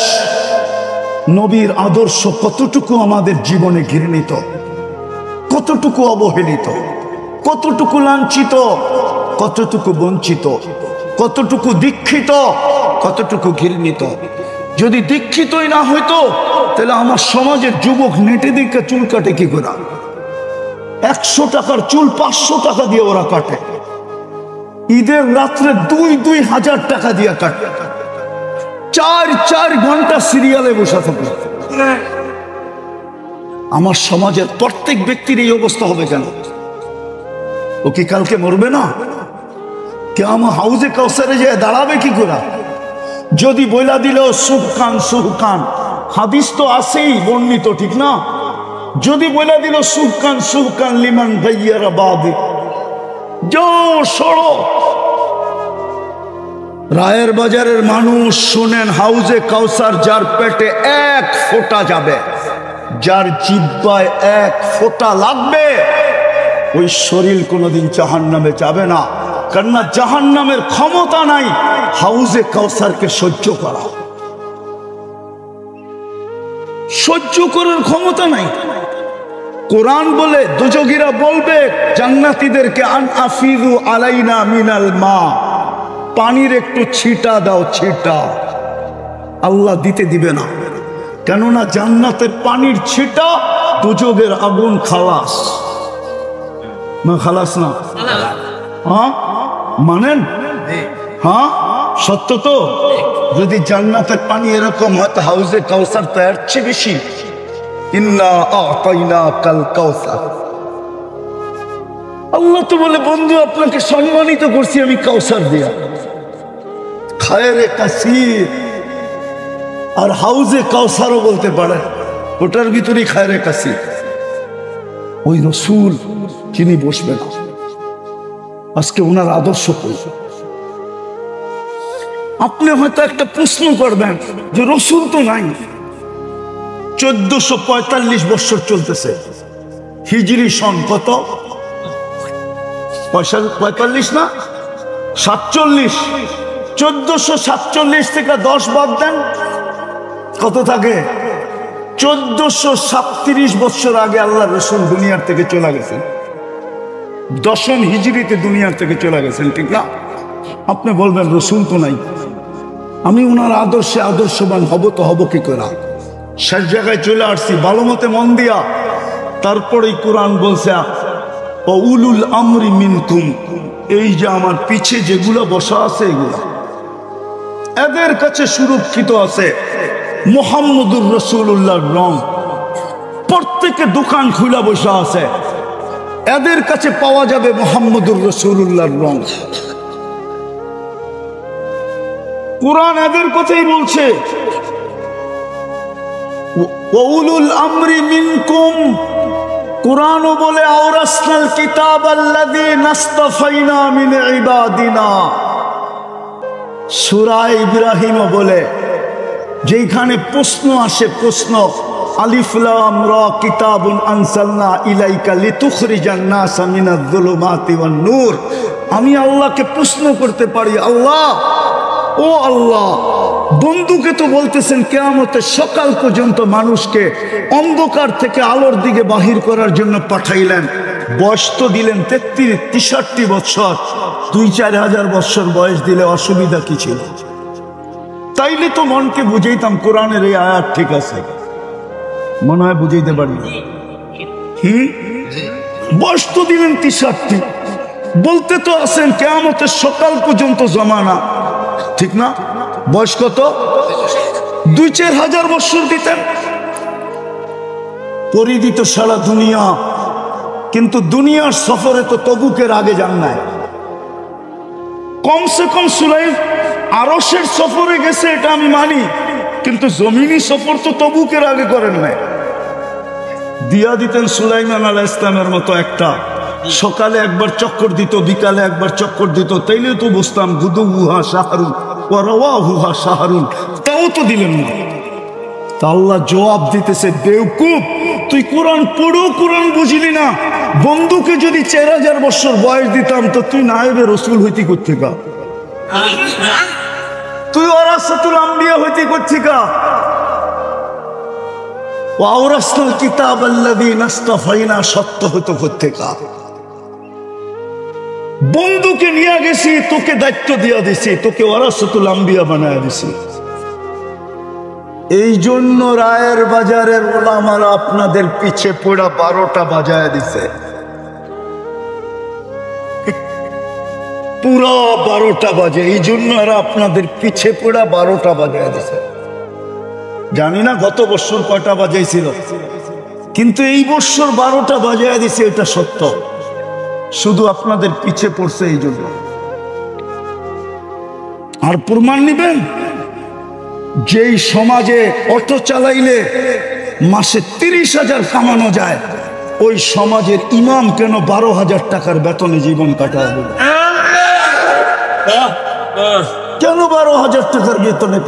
নবীর আদর্শ কতটুকু আমাদের জীবনে ঘৃণিত, কতটুকু অবহেলিত, কতটুকু লাঞ্ছিত, কতটুকু বঞ্চিত, কতটুকু দীক্ষিত, কতটুকু ঘৃণিত। যদি দীক্ষিতই না হইতো তাহলে আমার সমাজের যুবক নেটে দিকে চুল কাটে কি করে? 100 টাকার চুল 500 টাকা দিয়ে ওরা কাটে। ঈদের রাত্রে 2,000 টাকা দিয়ে কাটে। 4 ঘন্টা সিরিয়ালে বসে থাকে। আমার সমাজের প্রত্যেক ব্যক্তির এই অবস্থা হবে কেন? ও কি কালকে মরবে না? কিয়ামত হাউজে কাউসারে যায় দাঁড়াবে কি করে? যদি বইলা দিল সুবকান সুবকান, হাদিস তো আছেই বর্ণিত, ঠিক না? যদি বইলা দিল সুবকান সুবকান লিমান গায়্যারা বাদি, যাও সরো। রায়ের বাজারের মানুষ শুনেন, হাউজে কাউসার যার পেটে 1 ফোঁটা যাবে, যার জিহ্বায় 1 ফোঁটা লাগবে, ওই শরীর কোনোদিন জাহান্নামে যাবে না। কেননা জাহান্নামের ক্ষমতা নাই হাউজে কাউসারকে সহ্য করা, সহ্য করার ক্ষমতা নাই। কোরআন বলে, দুজগীরা বলবে জান্নাতীদেরকে, আন আফিদু আলাইনা মিনাল মা, পানির একটু ছিটা দাও, ছিটা। আল্লাহ দিতে দিবে না, কেননা জান্নাতের পানির ছিটা দুজগের আগুন খালাস না, খালাস না? হ্যাঁ মানেন? হ্যাঁ সত্য তো। যদি জান্নাতের পানি এরকম হয় তো হাউজে কাউসার তো এর চেয়ে বেশি। ইন্না আ'তাইনাকাল কাউসার, আল্লাহ তো বলে, বন্ধু আপনাকে সম্মানিত করছি আমি কাউসার দিয়া, খায়রে কাসির। আর হাউজে কাউসারও বলতে পারে, ওটার ভিতরেই খায়রে কাসির। ওই রসুল যিনি বসবেন, আজকে ওনার আদর্শ কই? আপনি হয়তো একটা প্রশ্ন করবেন যে রসুল তো নাই, 1445 বছর চলতেছে, হিজরি সন কত? 45 না 47? 1447 থেকে 10 বাদ দেন, কত থাকে? 1437 বছর আগে আল্লাহ রসুল দুনিয়ার থেকে চলে গেছেন, 10ম হিজরিতে দুনিয়ার থেকে চলে গেছেন, ঠিক না? আপনি বলবেন রসুল তো নাই, আমি ওনার আদর্শে আদর্শবান হব তো হব কি করে? শেষ জায়গায় চলে আসছি, ভালো মতে মন দিয়া। তারপরেই কোরআন বলছে, উলুল আমরি মিনকুম, এই যে আমার পিছে যেগুলো বসা আছে, এগুলা এদের কাছে সুরক্ষিত আছে মুহাম্মদুর রাসূলুল্লাহর রং। প্রত্যেকে দোকান খুলা বসা আছে, এদের কাছে পাওয়া যাবে মুহাম্মদুর রাসূলুল্লাহর রং। কোরআন এদের কথাই বলছে, উলুল আমরি মিনকুম। কোরআনও বলে, আওরাসনাল কিতাবাল্লাযী নাসতাফাইনা মিন ইবাদিনা। সূরা ইব্রাহিমও বলে, যেখানে প্রশ্ন আসে, প্রশ্ন, আলিফ লাম রা কিতাবুন আনসালনা ইলাইকা লিতুখরিজান নাসা মিনাজ যুলুমাতি ওয়ান নূর। আমি আল্লাহকে প্রশ্ন করতে পারি, আল্লাহ, ও আল্লাহ, বন্ধুকে তো বলতেছেন কিয়ামতের সকাল পর্যন্ত মানুষকে অন্ধকার থেকে আলোর দিকে বাহির করার জন্য পাঠাইলেন, বয়স তো দিলেন 63 বছর, 2-4 হাজার বছর বয়স দিলে অসুবিধা কি ছিল? তাইলে তো মনকে বুঝাইতাম কোরআনের এই আয়াত ঠিক আছে, মনে হয় বুঝাইতে পারি। কি বয়স তো দিলেন 63, বলতে তো আছেন কিয়ামতের সকাল পর্যন্ত জমানা, ঠিক না? বয়স কত? 2-4 হাজার বছর দিতেন, পরিদিত সারা দুনিয়া। কিন্তু দুনিয়ার সফরে তো তবুকের আগে যান নাই, কমসে কম সুলাইম আরশের সফরে গেছে, এটা আমি মানি, কিন্তু জমিনি সফর তো তবুকের আগে করেন নাই। দিয়া দিতেন সুলাইমান আলাইহিস সালামের মতো একটা, সকালে একবার চক্কর দিত, বিকালে একবার চক্কর দিত, তাইলে তো বুঝতাম গুদুহা শাহরুন ওয়া রাওয়াহুহা শাহরুন, তাও তো দিলেন না। তা আল্লাহ জবাব দিতেছে, বেওকুফ, তুই কোরআন পড়ো, কোরআন বুঝলি না? বন্ধুকে যদি 4000 বছর বয়স দিতাম তো তুই নায়েবে রসুল হইতি কোত্থেকা? তুই ওয়ারাসাতুল আম্বিয়া হইতি কোত্থেকা? ওয়ারাসনাল কিতাবাল্লাযী নাসতাফাইনা সত্য হতো কোত্থেকা? বন্ধুকে নিয়ে গেছি, তোকে দায়িত্ব দিয়া দিছি, তোকে ওয়ারাসাতুল আম্বিয়া বানায় দিছি। এই জন্য রায়ের বাজারের ওলামারা আপনাদের পিছে পড়া 12টা বাজায় দিছে। পুরা 12টা বাজে। এই জন্য এরা আপনাদের পিছে পড়া 12টা বাজে দিছে। জানি না গত বছর কয়টা বাজাইছিল, কিন্তু এই বছর 12টা বাজায় দিছে, এটা সত্য। শুধু আপনাদের পিছে পড়ছে এই জন্য। আর প্রমাণ নিবেন, যেই সমাজে অটো চালাইলে মাসে 30,000 কামানো যায়, ওই সমাজের ইমাম কেন 12,000 টাকার বেতনে জীবন কাটায় দেবে? কেন 12,000 টাকার বেতনে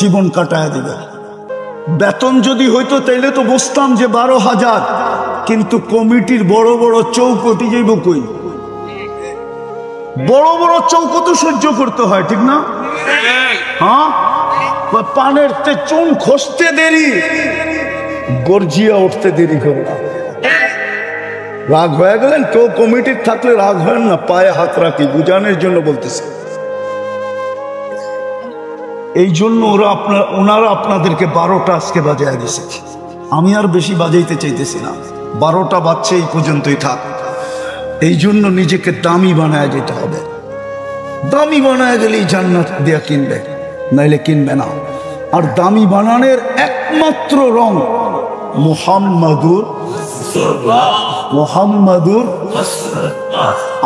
জীবন কাটায় দেবে? বেতন যদি হইতো তাইলে তো বুঝতাম যে 12,000, কিন্তু কমিটির বড় বড় চৌকটি যাইব কই? বড় বড় চৌকো তো সহ্য করতে হয়, ঠিক না? হ্যাঁ, পানের তে চুন খসতে দেরি, গর্জিয়া উঠতে দেরি করে না। রাগ হয়ে গেলেন? কেউ কমিটির থাকলে রাগ হয় না, পায়ে হাত রাখি, বুঝানোর জন্য বলতেছে। এই জন্য ওনারা আপনাদেরকে 12টা আজকে বাজায় দিয়েছে। আমি আর বেশি বাজাইতে চাইতেছি না, 12টা বাজছে, এই পর্যন্তই থাক। এই জন্য নিজেকে দামি বানায় যেতে হবে। দামি বানায় গেলেই জান্নাত দিয়া কিনবে, নাইলে কিনবে না। আর দামি বানানোর একমাত্র রং মুহাম্মাদুর।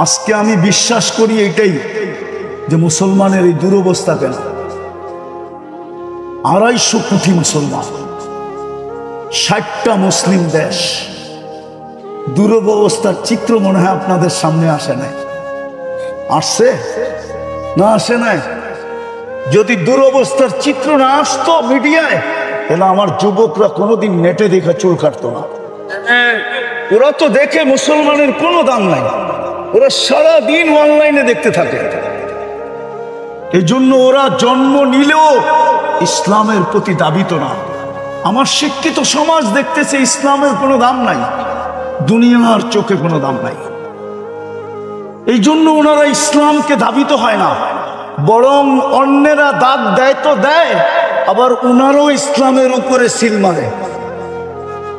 আজকে আমি বিশ্বাস করি এটাই, যে মুসলমানের এই দুরবস্থা কেন। 250 কোটি মুসলমান, 60টা মুসলিম দেশ, দুরবস্থার চিত্র মনে হয় আপনাদের সামনে আসে নাই? আসছে না আসে নাই? যদি দুরবস্থার চিত্র না আসতো মিডিয়ায়, তাহলে আমার যুবকরা কোনোদিন নেটে দেখে চুল কাটতো না। ওরা তো দেখে মুসলমানের কোনো দাম নাই, ওরা সারা দিন অনলাইনে দেখতে থাকে। এই জন্য ওরা জন্ম নিলেও ইসলামের প্রতি দাবিত না। আমার শিক্ষিত সমাজ দেখতেছে ইসলামের কোনো দাম নাই, দুনিয়ার চোখে কোনো দাম নাই। এই জন্য ওনারা ইসলামকে দাবিত হয় না, বরং অন্যেরা দাগ দেয় তো দেয়, আবার ওনারও ইসলামের উপরে সিল মারে।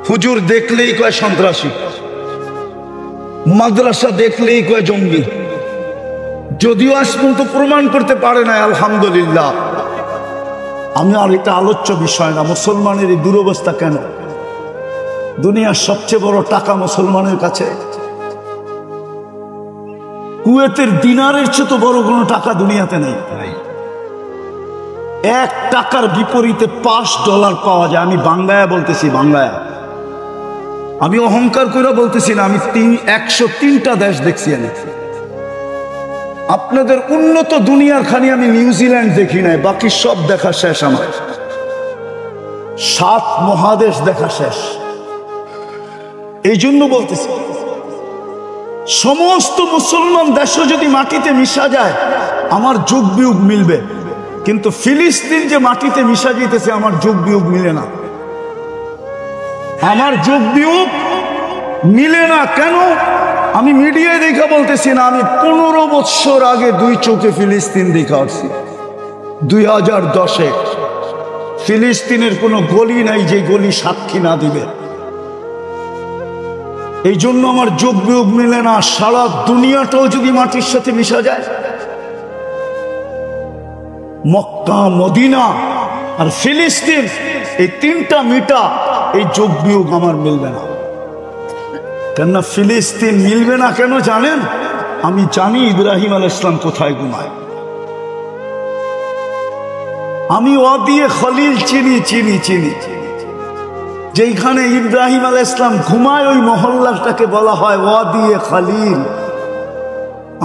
হুজুর দেখলেই কয় সন্ত্রাসী, মাদ্রাসা দেখলেই কয় জঙ্গি, যদিও আজ পর্যন্ত প্রমাণ করতে পারে না। আলহামদুলিল্লাহ, আমি আর এটা আলোচ্য বিষয় না। মুসলমানের এই দুরবস্থা কেন? দুনিয়ার সবচেয়ে বড় টাকা মুসলমানের কাছে। কুয়েতের দিনারের চেয়ে তো বড় কোনো টাকা দুনিয়াতে নেই। 1 টাকার বিপরীতে $5 পাওয়া যায়। আমি বাংলায় বলতেছি, বাংলায়। আমি অহংকার করে বলতেছি না, আমি 103টা দেশ দেখছি। আপনাদের উন্নত দুনিয়ার খানি আমি নিউজিল্যান্ড দেখি নাই, বাকি সব দেখা শেষ আমার। 7 মহাদেশ দেখা শেষ। এই জন্য বলতেছি, সমস্ত মুসলমান দেশও যদি মাটিতে মিশা যায়, আমার যুগ বিয়োগ মিলবে। কিন্তু ফিলিস্তিন যে মাটিতে মিশা যেতেছে, আমার যুগ বিয়োগ মিলে না। আমার যুগ বিয়োগ মিলে না কেন? আমি মিডিয়ায় দেখা বলতেছি না, আমি 15 বছর আগে 2 চোখে ফিলিস্তিন দেখা আসছি। 2010-এ ফিলিস্তিনের কোনো গলি নাই যে গলি সাক্ষী না দিবে। এই জন্য আমার যোগ বিয়োগ মিলে না। সারা দুনিয়াটাও যদি মাটির সাথে মিশা যায়, মক্কা, মদিনা আর ফিলিস্তিন, এই 3টা মিটা, এই যোগ বিয়োগ আমার মিলবে না। কেননা ফিলিস্তিন মিলবে না কেন জানেন? আমি জানি ইব্রাহিম আলাইহিস সালাম কোথায় ঘুমায়। আমি ওয়াদিয়ে খলিল চিনি। যেখানে ইব্রাহিম আলাইহিস সালাম ঘুমায়, ওই মহল্লাটাকে বলা হয় ওয়াদিয়ে খলিল।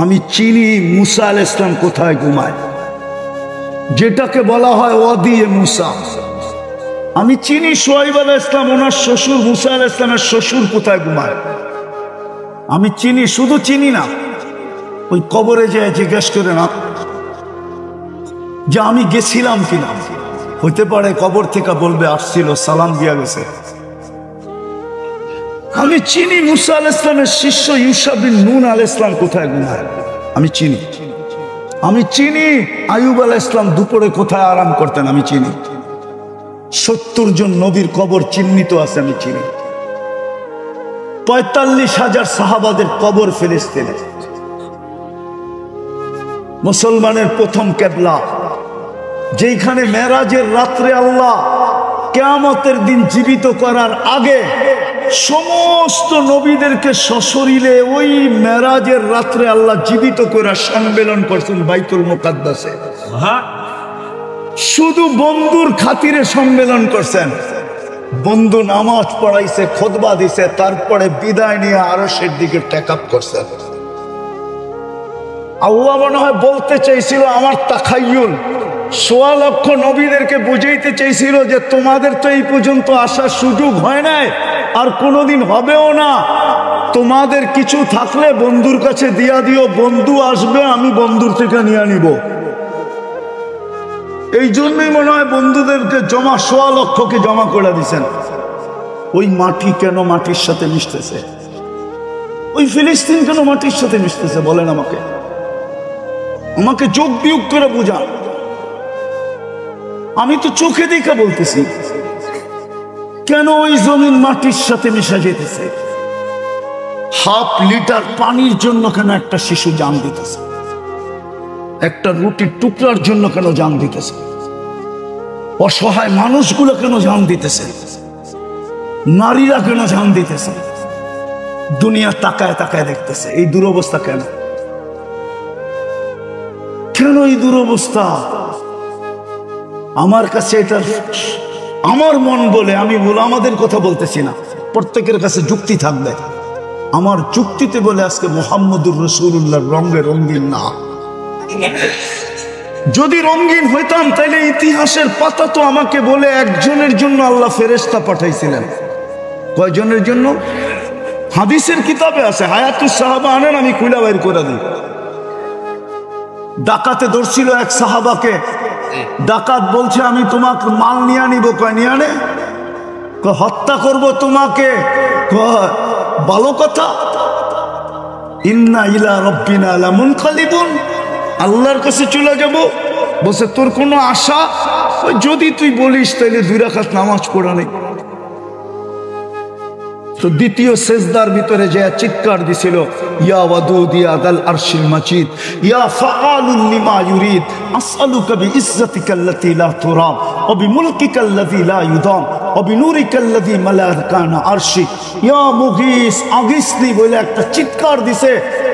আমি চিনি মুসা আলাইহিস সালাম কোথায় ঘুমায়, যেটাকে বলা হয় ওয়াদিয়ে মুসা। আমি চিনি শুআয়ব আলাইহিস সালাম, ওনার শ্বশুর মুসা আলাইহিস সালামের শ্বশুর কোথায় ঘুমায়। আমি চিনি, শুধু চিনি না, ওই কবরে যেয়ে জিজ্ঞেস করে না যে আমি গেছিলাম কিনা। হইতে পারে কবর থেকে বলবে আসছিল, সালাম দিয়া গেছে। আমি চিনি মুসা আলাইহিস সালামের শিষ্য ইউশা বিন নুন আলাইহিস সালাম কোথায় ঘুমায়। আমি চিনি আইয়ুব আলাইহিস সালাম দুপুরে কোথায় আরাম করতেন। আমি চিনি 70 জন নবীর কবর চিহ্নিত আছে। আমি চিনি 45,000 সাহাবাদের কবর ফিলিস্তিনে। মুসলমানের প্রথম কেবলা, যেখানে মেরাজের রাত্রে আল্লাহ কিয়ামতের দিন জীবিত করার আগে সমস্ত নবীদেরকে সশরীরে ওই মেরাজের রাত্রে আল্লাহ জীবিত করে সম্মেলন করছেন বাইতুল মুকাদ্দাসে। শুধু বন্ধুর খাতিরে সম্মেলন করছেন। বন্ধু নামাজ পড়াইছে, খুতবা দিছে, তারপরে বিদায় নিয়ে আরশের দিকে টেক আপ করছেন। আল্লাহ মনে হয় বলতে চাইছিল, আমার তাখায়ুল ১৬ লক্ষ নবীদেরকে বুঝাইতে চাইছিল যে তোমাদের তো এই পর্যন্ত আসার সুযোগ হয় নাই, আর কোনোদিন হবেও না। তোমাদের কিছু থাকলে বন্ধুর কাছে দিয়া দিও, বন্ধু আসবে, আমি বন্ধুর থেকে নিয়ে নিব। এই জন্যই মনে হয় বন্ধুদেরকে জমা ১৬ লক্ষকে জমা করে দিছেন। ওই মাটি কেন মাটির সাথে মিশতেছে? ওই ফিলিস্তিন কেন মাটির সাথে মিশতেছে বলেন আমাকে, আমাকে যোগ বিয়োগ করে বুঝান। আমি তো চোখে দেখা বলতেছি, কেন ওই জমিন মাটির সাথে মিশা যেতেছে? ১/২ লিটার পানির জন্য কেন একটা শিশু জান দিতেছে? একটা রুটির টুকরার জন্য কেন জান দিতেছে? অসহায় মানুষগুলো কেন জান দিতেছে? নারীরা কেন জান দিতেছে? দুনিয়া তাকায় তাকায় দেখতেছে। এই দুরবস্থা কেন? কেন এই দুরবস্থা? আমার কাছে এটা আমার মন বলে, আমি আমাদের কথা বলতেছি না, প্রত্যেকের কাছে যুক্তি থাকবে। আমার যুক্তিতে বলে আজকে মুহাম্মদুর রাসূলুল্লাহর রঙে রঙিন না। যদি রঙিন হইতাম তাইলে ইতিহাসের পাতা তো আমাকে বলে একজনের জন্য আল্লাহ ফেরেশতা পাঠাইছিলেন। কয়জনের জন্য? হাদিসের কিতাবে আছে, হায়াতুস সাহাবা আনেন, আমি খুলে বাইর করে দিই। ডাকাতে ধরছিল এক সাহাবাকে। ডাকাত বলছে, আমি তোমাকে মাল নিয়ে নিব। কয় নিয়ে আনে? হত্যা করব তোমাকে। ভালো কথা। ইন্না ইলা রাব্বিনা লামুনকালিবুন, আল্লাহর কাছে চলে যাব। বলছে তোর কোনো আশা? যদি তুই বলিস তাইলে 2 রাকাত নামাজ পড়া নেই। তো দ্বিতীয় সেজদার ভিতরে যে চিৎকার দিছিল, ইয়া ওয়াদুদ ইয়া দাল আরশিল মাজিদ ইয়া ফাআলুন লিমা ইউরিদ আসআলুকা বিইজ্জাতিকাল্লাতী লা তুরাম ওয়া বিমুলকিকাল্লাযী লা ইউদাম ওয়া বিনুরিকাল্লাযী মালাকানা আরশিক ইয়া মুগীস আগিসনি বলে একটা চিৎকার দিছে।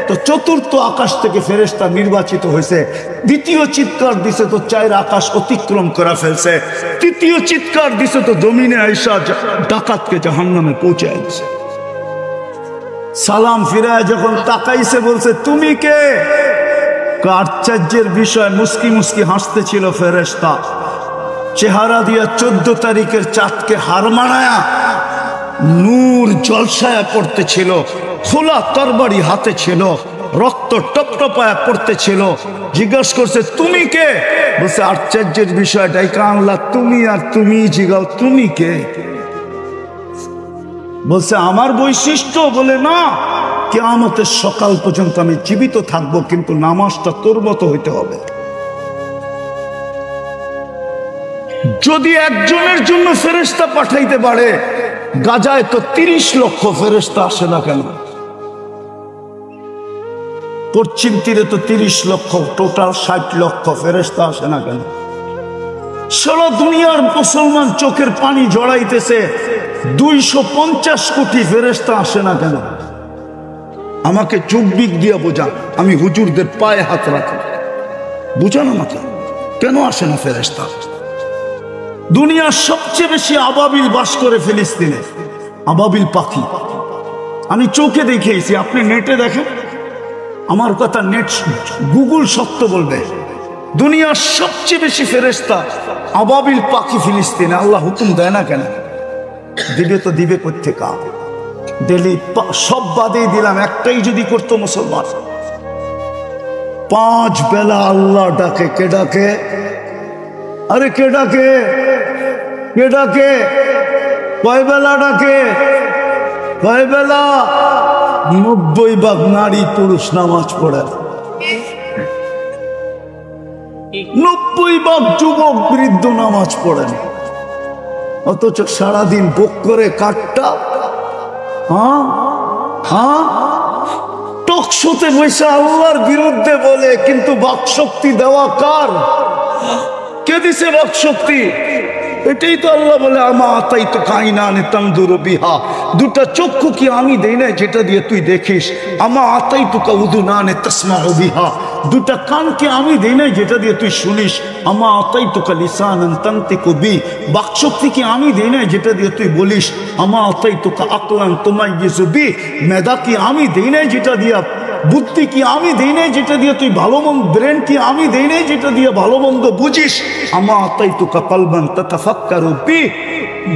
তো চতুর্থ আকাশ থেকে ফেরেশতা নির্বাচিত হয়েছে। দ্বিতীয় চিৎকার দিছে তো 4 আকাশ অতিক্রম করে ফেলছে। তৃতীয় চিৎকার দিছে তো জমিনে আয়েশা ডাকাতকে জাহান্নামে পৌঁছায় দিছে। সালাম ফিরায় যখন তাকাইছে বলছে, তুমি কে? আশ্চর্যের বিষয়, মুস্কি মুস্কি হাসতেছিল ফেরেশতা। চেহারা দিয়া 14 তারিখের চাঁদকে হার মানায়া নূর জলসায়া পড়তেছিল। খোলা তরবারি হাতে ছিল, রক্ত টপটপায়া পড়তেছিল। জিজ্ঞাসা করছে, তুমি কে? বলছে, আশ্চর্যের বিষয়টাই কানলা, তুমি আর তুমি জিগাও, তুমি কে? বলছে, আমার বৈশিষ্ট্য? বলে না, কিয়ামতের সকাল পর্যন্ত আমি জীবিত থাকবো, কিন্তু নামাজটা তোর মতো হইতে হবে। যদি একজনের জন্য ফেরেশতা পাঠাইতে পারে, গাজায় তো 30 লক্ষ ফেরেশতা আসে না কেন? পশ্চিম তীরে তো 30 লক্ষ, টোটাল 60 লক্ষ ফেরেশতা আসে না কেন? সারা দুনিয়ার মুসলমান চোখের পানি জড়াইতেছে, 250 কোটি ফেরেশতা আসে না কেন? আমাকে চুকবিক দিয়া বোঝান, আমি হুজুরদের পায়ে হাত রাখি, বুঝান আমাকে কেন আসে না ফেরেশতা? দুনিয়ার সবচেয়ে বেশি আবাবিল বাস করে ফিলিস্তিনে, আবাবিল পাখি। আমি চোখে দেখিয়েছি, আপনি নেটে দেখেন, আমার কথা নেট গুগল সত্য বলবে। দুনিয়ার সবচেয়ে বেশি ফেরেশতা আবাবিল পাখি ফিলিস্তিনে। আল্লাহ হুকুম দেয় না কেন? দিবে তো দিবে কোত্থেকে? ডেলি সব বাদেই দিলাম, একটাই যদি করতো মুসলমান, 5 বেলা আল্লাহ ডাকে। কে ডাকে? আরে কে ডাকে? কে ডাকে? কয় বেলা ডাকে? কয় বেলা? 90 ভাগ নারী পুরুষ নামাজ পড়ে, 90 ভাগ যুবক বৃদ্ধ নামাজ পড়েন। অথচ সারাদিন বুক করে কাটটা, টক শোতে বসে আল্লাহর বিরুদ্ধে বলে, কিন্তু বাকশক্তি দেওয়া কার? কে দিছে বাকশক্তি? এটাই তো আল্লাহ বলে আমা আতাই তো কাইনানে তানদুরু বিহা, দুটা চক্ষু কি আমি দেই না যেটা দিয়ে তুই দেখিস? আমা আতাই তো কাউদুনানে তাসমাউ বিহা, দুটা কান কি আমি দেই না যেটা দিয়ে তুই শুনিস? আমা আতাই তো লিসানান তানতিকু বি, বাকশক্তি কি আমি দেই না যেটা দিয়ে তুই বলিস? আমা আতাই তো আকলান তুমাইয়িজু বি, মেধা কি আমি দেই না যেটা দিয়া, বুদ্ধি কি আমি দেই নাই যেটা দিয়ে তুই ভালো মন্দ, ব্রেন কি আমি দেই নাই যেটা দিয়ে ভালো মন্দ বুঝিস? আমা আতাইতুকা কলবান তাতাফাক্কারু বি,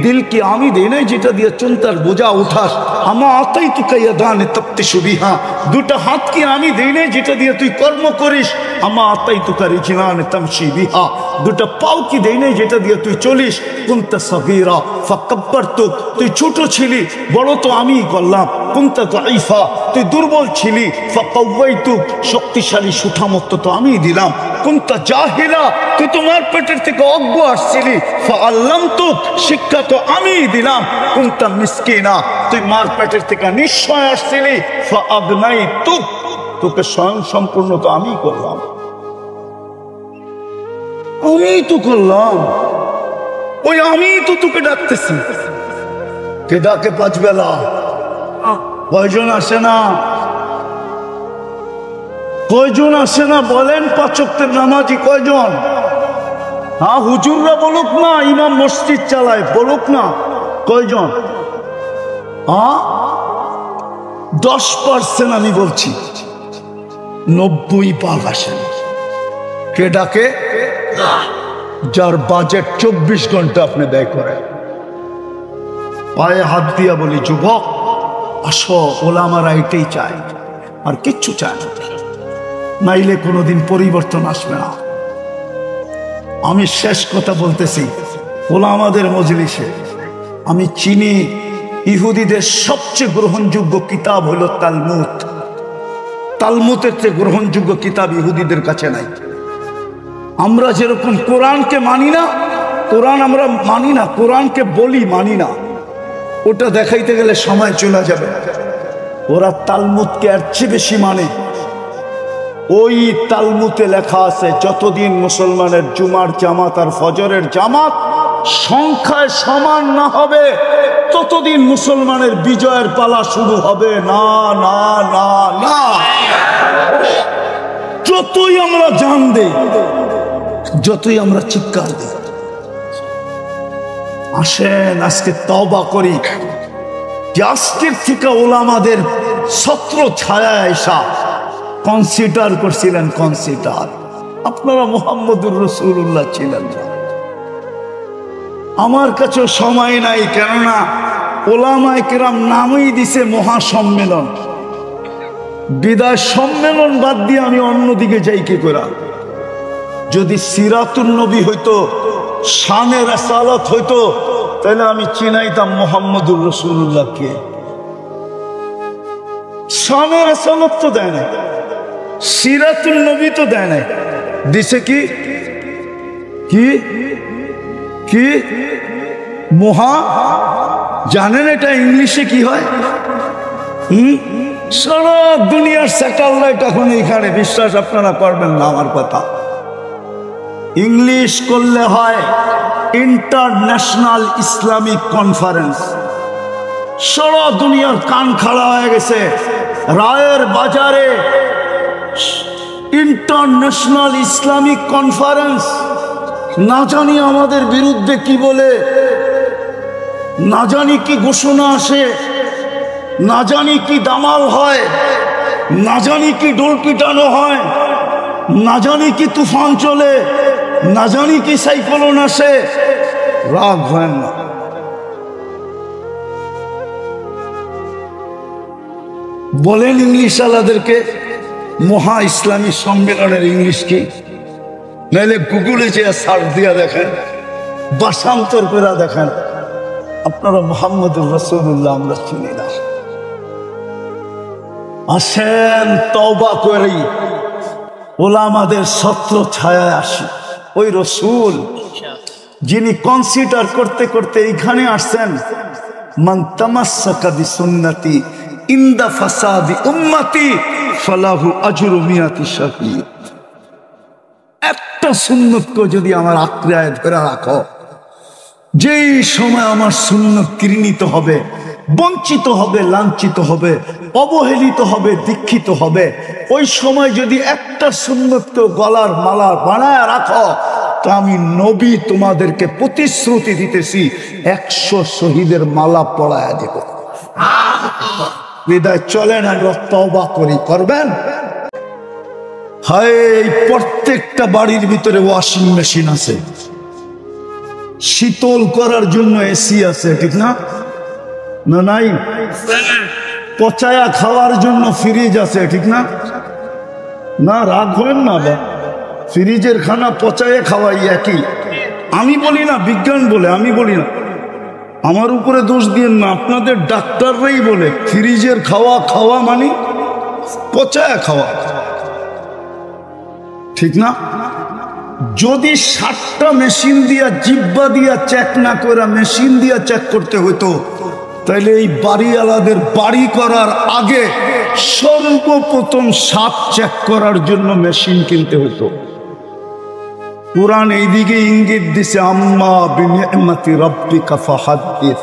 দিল কি আমি দেই নাই যেটা দিয়ে চিন্তার বোঝা উঠাস? আমা আতাইতুকা ইয়াদানে তাবতিশু বিহা, দুটা হাত কি আমি দেই নাই যেটা দিয়ে তুই কর্ম করিস? আমা আতাইতুকা রিজলানে তামশি বিহা, দুটা পাও কি দেই নাই যেটা দিয়ে তুই চলিস? কুনতা সাগীরা ফাকাব্বারতুক, তুই ছোট ছিলি, বড় তো আমিই করলাম। কুনতা দাঈফা, তুই দুর্বল ছিলি, ফাকাওয়াইতুক, শক্তিশালী সুঠামত্ব তো আমিই দিলাম। কুনতা জাহিলা, তুই তোমার পেটের থেকে অজ্ঞ আসছিলি, ফাআল্লামতুক, শিক্ষা তো আমিই দিলাম। কুনতা মিসকিনা, তুই মার পেটের থেকে নিঃস্বয় আসছিলি, ফাআগনাইতুক, তোকে স্বয়ং সম্পূর্ণ তো আমিই করলাম, আমিই তো করলাম। ওই আমিই তো তোকে ডাকতেছি। কে ডাকে পাঁচ বেলা? কয়জন আসে না? কয়জন আসে না বলেন? পাঁচ ওয়াক্তের নামাজি কয়জন? হ্যাঁ, হুজুররা বলুক না, ইমাম মসজিদ চালায় বলুক না, কয়জন? হ্যাঁ, 10% আমি বলছি, 90% আসেন। কে ডাকে? যার বাজেট 24 ঘন্টা আপনি ব্যয় করেন। পায়ে হাত দিয়া বলি, যুবক আসো, ওলামারা এটাই চায়, আর কিচ্ছু চায় না, নাইলে কোনোদিন পরিবর্তন আসবে না। আমি শেষ কথা বলতেছি, ওলামাদের মজলিসে আমি চিনি ইহুদিদের সবচেয়ে গ্রহণযোগ্য কিতাব হলো তালমুদ। তালমুদের চেয়ে গ্রহণযোগ্য কিতাব ইহুদিদের কাছে নাই। আমরা যেরকম কোরআনকে মানি না, কোরআন আমরা মানি না, কোরআনকে বলি মানি না, ওটা দেখাইতে গেলে সময় চলে যাবে। ওরা তালমুদকে এর চেয়ে বেশি মানে। ওই তালমুদে লেখা আছে, যতদিন মুসলমানের জুমার জামাত আর ফজরের জামাত সংখ্যায় সমান না হবে, ততদিন মুসলমানের বিজয়ের পালা শুরু হবে না, না, না, না। যতই আমরা জান দেই, যতই আমরা চিৎকার দিই, আসেন আজকে তওবা করি যে আজকের থেকে ওলামাদের ছত্র ছায়া এসা কনসিডার করছিলেন, কনসিডার আপনারা মুহাম্মদুর রাসূলুল্লাহ ছিলেন। আমার কাছেও সময় নাই, কেননা ওলামায়ে কেরাম নামই দিছে মহাসম্মেলন। বিদায় সম্মেলন বাদ দিয়ে আমি অন্যদিকে যাই কি করে? যদি সিরাতুন নবী হইতো, শানে রাসালাত হইতো, তাহলে আমি চিনাইতাম মুহাম্মদুর রাসূলুল্লাহকে। শানে রাসালাত তো দেয় না, সিরাতুন নবী তো দেয় না, দিছে কি কি কি মহা, জানেন এটা ইংলিশে কি হয়? সারা দুনিয়ার স্যাটেলাইট এখন এখানে, বিশ্বাস আপনারা করবেন না আমার কথা। ইংলিশ করলে হয় ইন্টারন্যাশনাল ইসলামিক কনফারেন্স। সারা দুনিয়ার কান খাড়া হয়ে গেছে। রায়ের বাজারে ইন্টারন্যাশনাল ইসলামিক কনফারেন্স, না জানি আমাদের বিরুদ্ধে কি বলে, না জানি কি ঘোষণা আসে, না জানি কি দামাল হয়, না জানি কি ডোল পিটানো হয়, না জানি কি তুফান চলে, না জানি কি সাইক্লোন আসে। রাগ হয় না, বলেন ইংলিশ আলাদেরকে মহা ইসলামী সম্মেলনের ইংলিশ কি? নাহলে গুগলে যে সার্চ দিয়া দেখেন, ভাষান্তর করে দেখেন, আপনারা মুহাম্মদুর রাসূলুল্লাহ আমরা চিনি না। আসেন তওবা করি, ওলামাদের ছত্র ছায়ায় আসি। ওই রসুল যিনি কনসিডার করতে করতে এইখানে আসছেন, মান তামাসসাকা বিসুন্নতি ইনদা ফাসাদি উম্মতি ফালাহু আজরু মিয়াতি শাহিদ। একটা সুন্নতকে যদি আমার আঁকড়ায় ধরে রাখো, যেই সময় আমার সুন্নত ঘৃণিত হবে, বঞ্চিত হবে, লাঞ্ছিত হবে, অবহেলিত হবে, দীক্ষিত হবে, ওই সময় যদি একটা সুন্নতকে গলার মালা বানায় রাখো, তো আমি নবী তোমাদেরকে প্রতিশ্রুতি দিতেছি 100 শহীদের মালা পড়ায় দেব। বিদায় চলেন আমরা তওবা করি, করবেন? হায়, এই প্রত্যেকটা বাড়ির ভিতরে ওয়াশিং মেশিন আছে, শীতল করার জন্য এসি আছে, ঠিক না? না নাই? পচায়া খাওয়ার জন্য ফ্রিজ আছে, ঠিক না? না রাগ হবেন না, বা ফ্রিজের খানা পচায়া খাওয়াই একই। আমি বলি না, বিজ্ঞান বলে, আমি বলি না, আমার উপরে দোষ দিয়েন না, আপনাদের ডাক্তাররাই বলে ফ্রিজের খাওয়া খাওয়া মানে পচায়া খাওয়া, ঠিক না? যদি 60টা মেশিন দিয়া, জিব্বা দিয়া চেক না করে মেশিন দিয়া চেক করতে হতো, তাইলে এই বাড়িওয়ালাদের বাড়ি করার আগে সর্বপ্রথম সাপ চেক করার জন্য মেশিন কিনতে হতো। কুরআন এইদিকে ইঙ্গিত দিছে, আম্মা বিনিআমাতি রাব্বিকা ফাহাদ্দিস।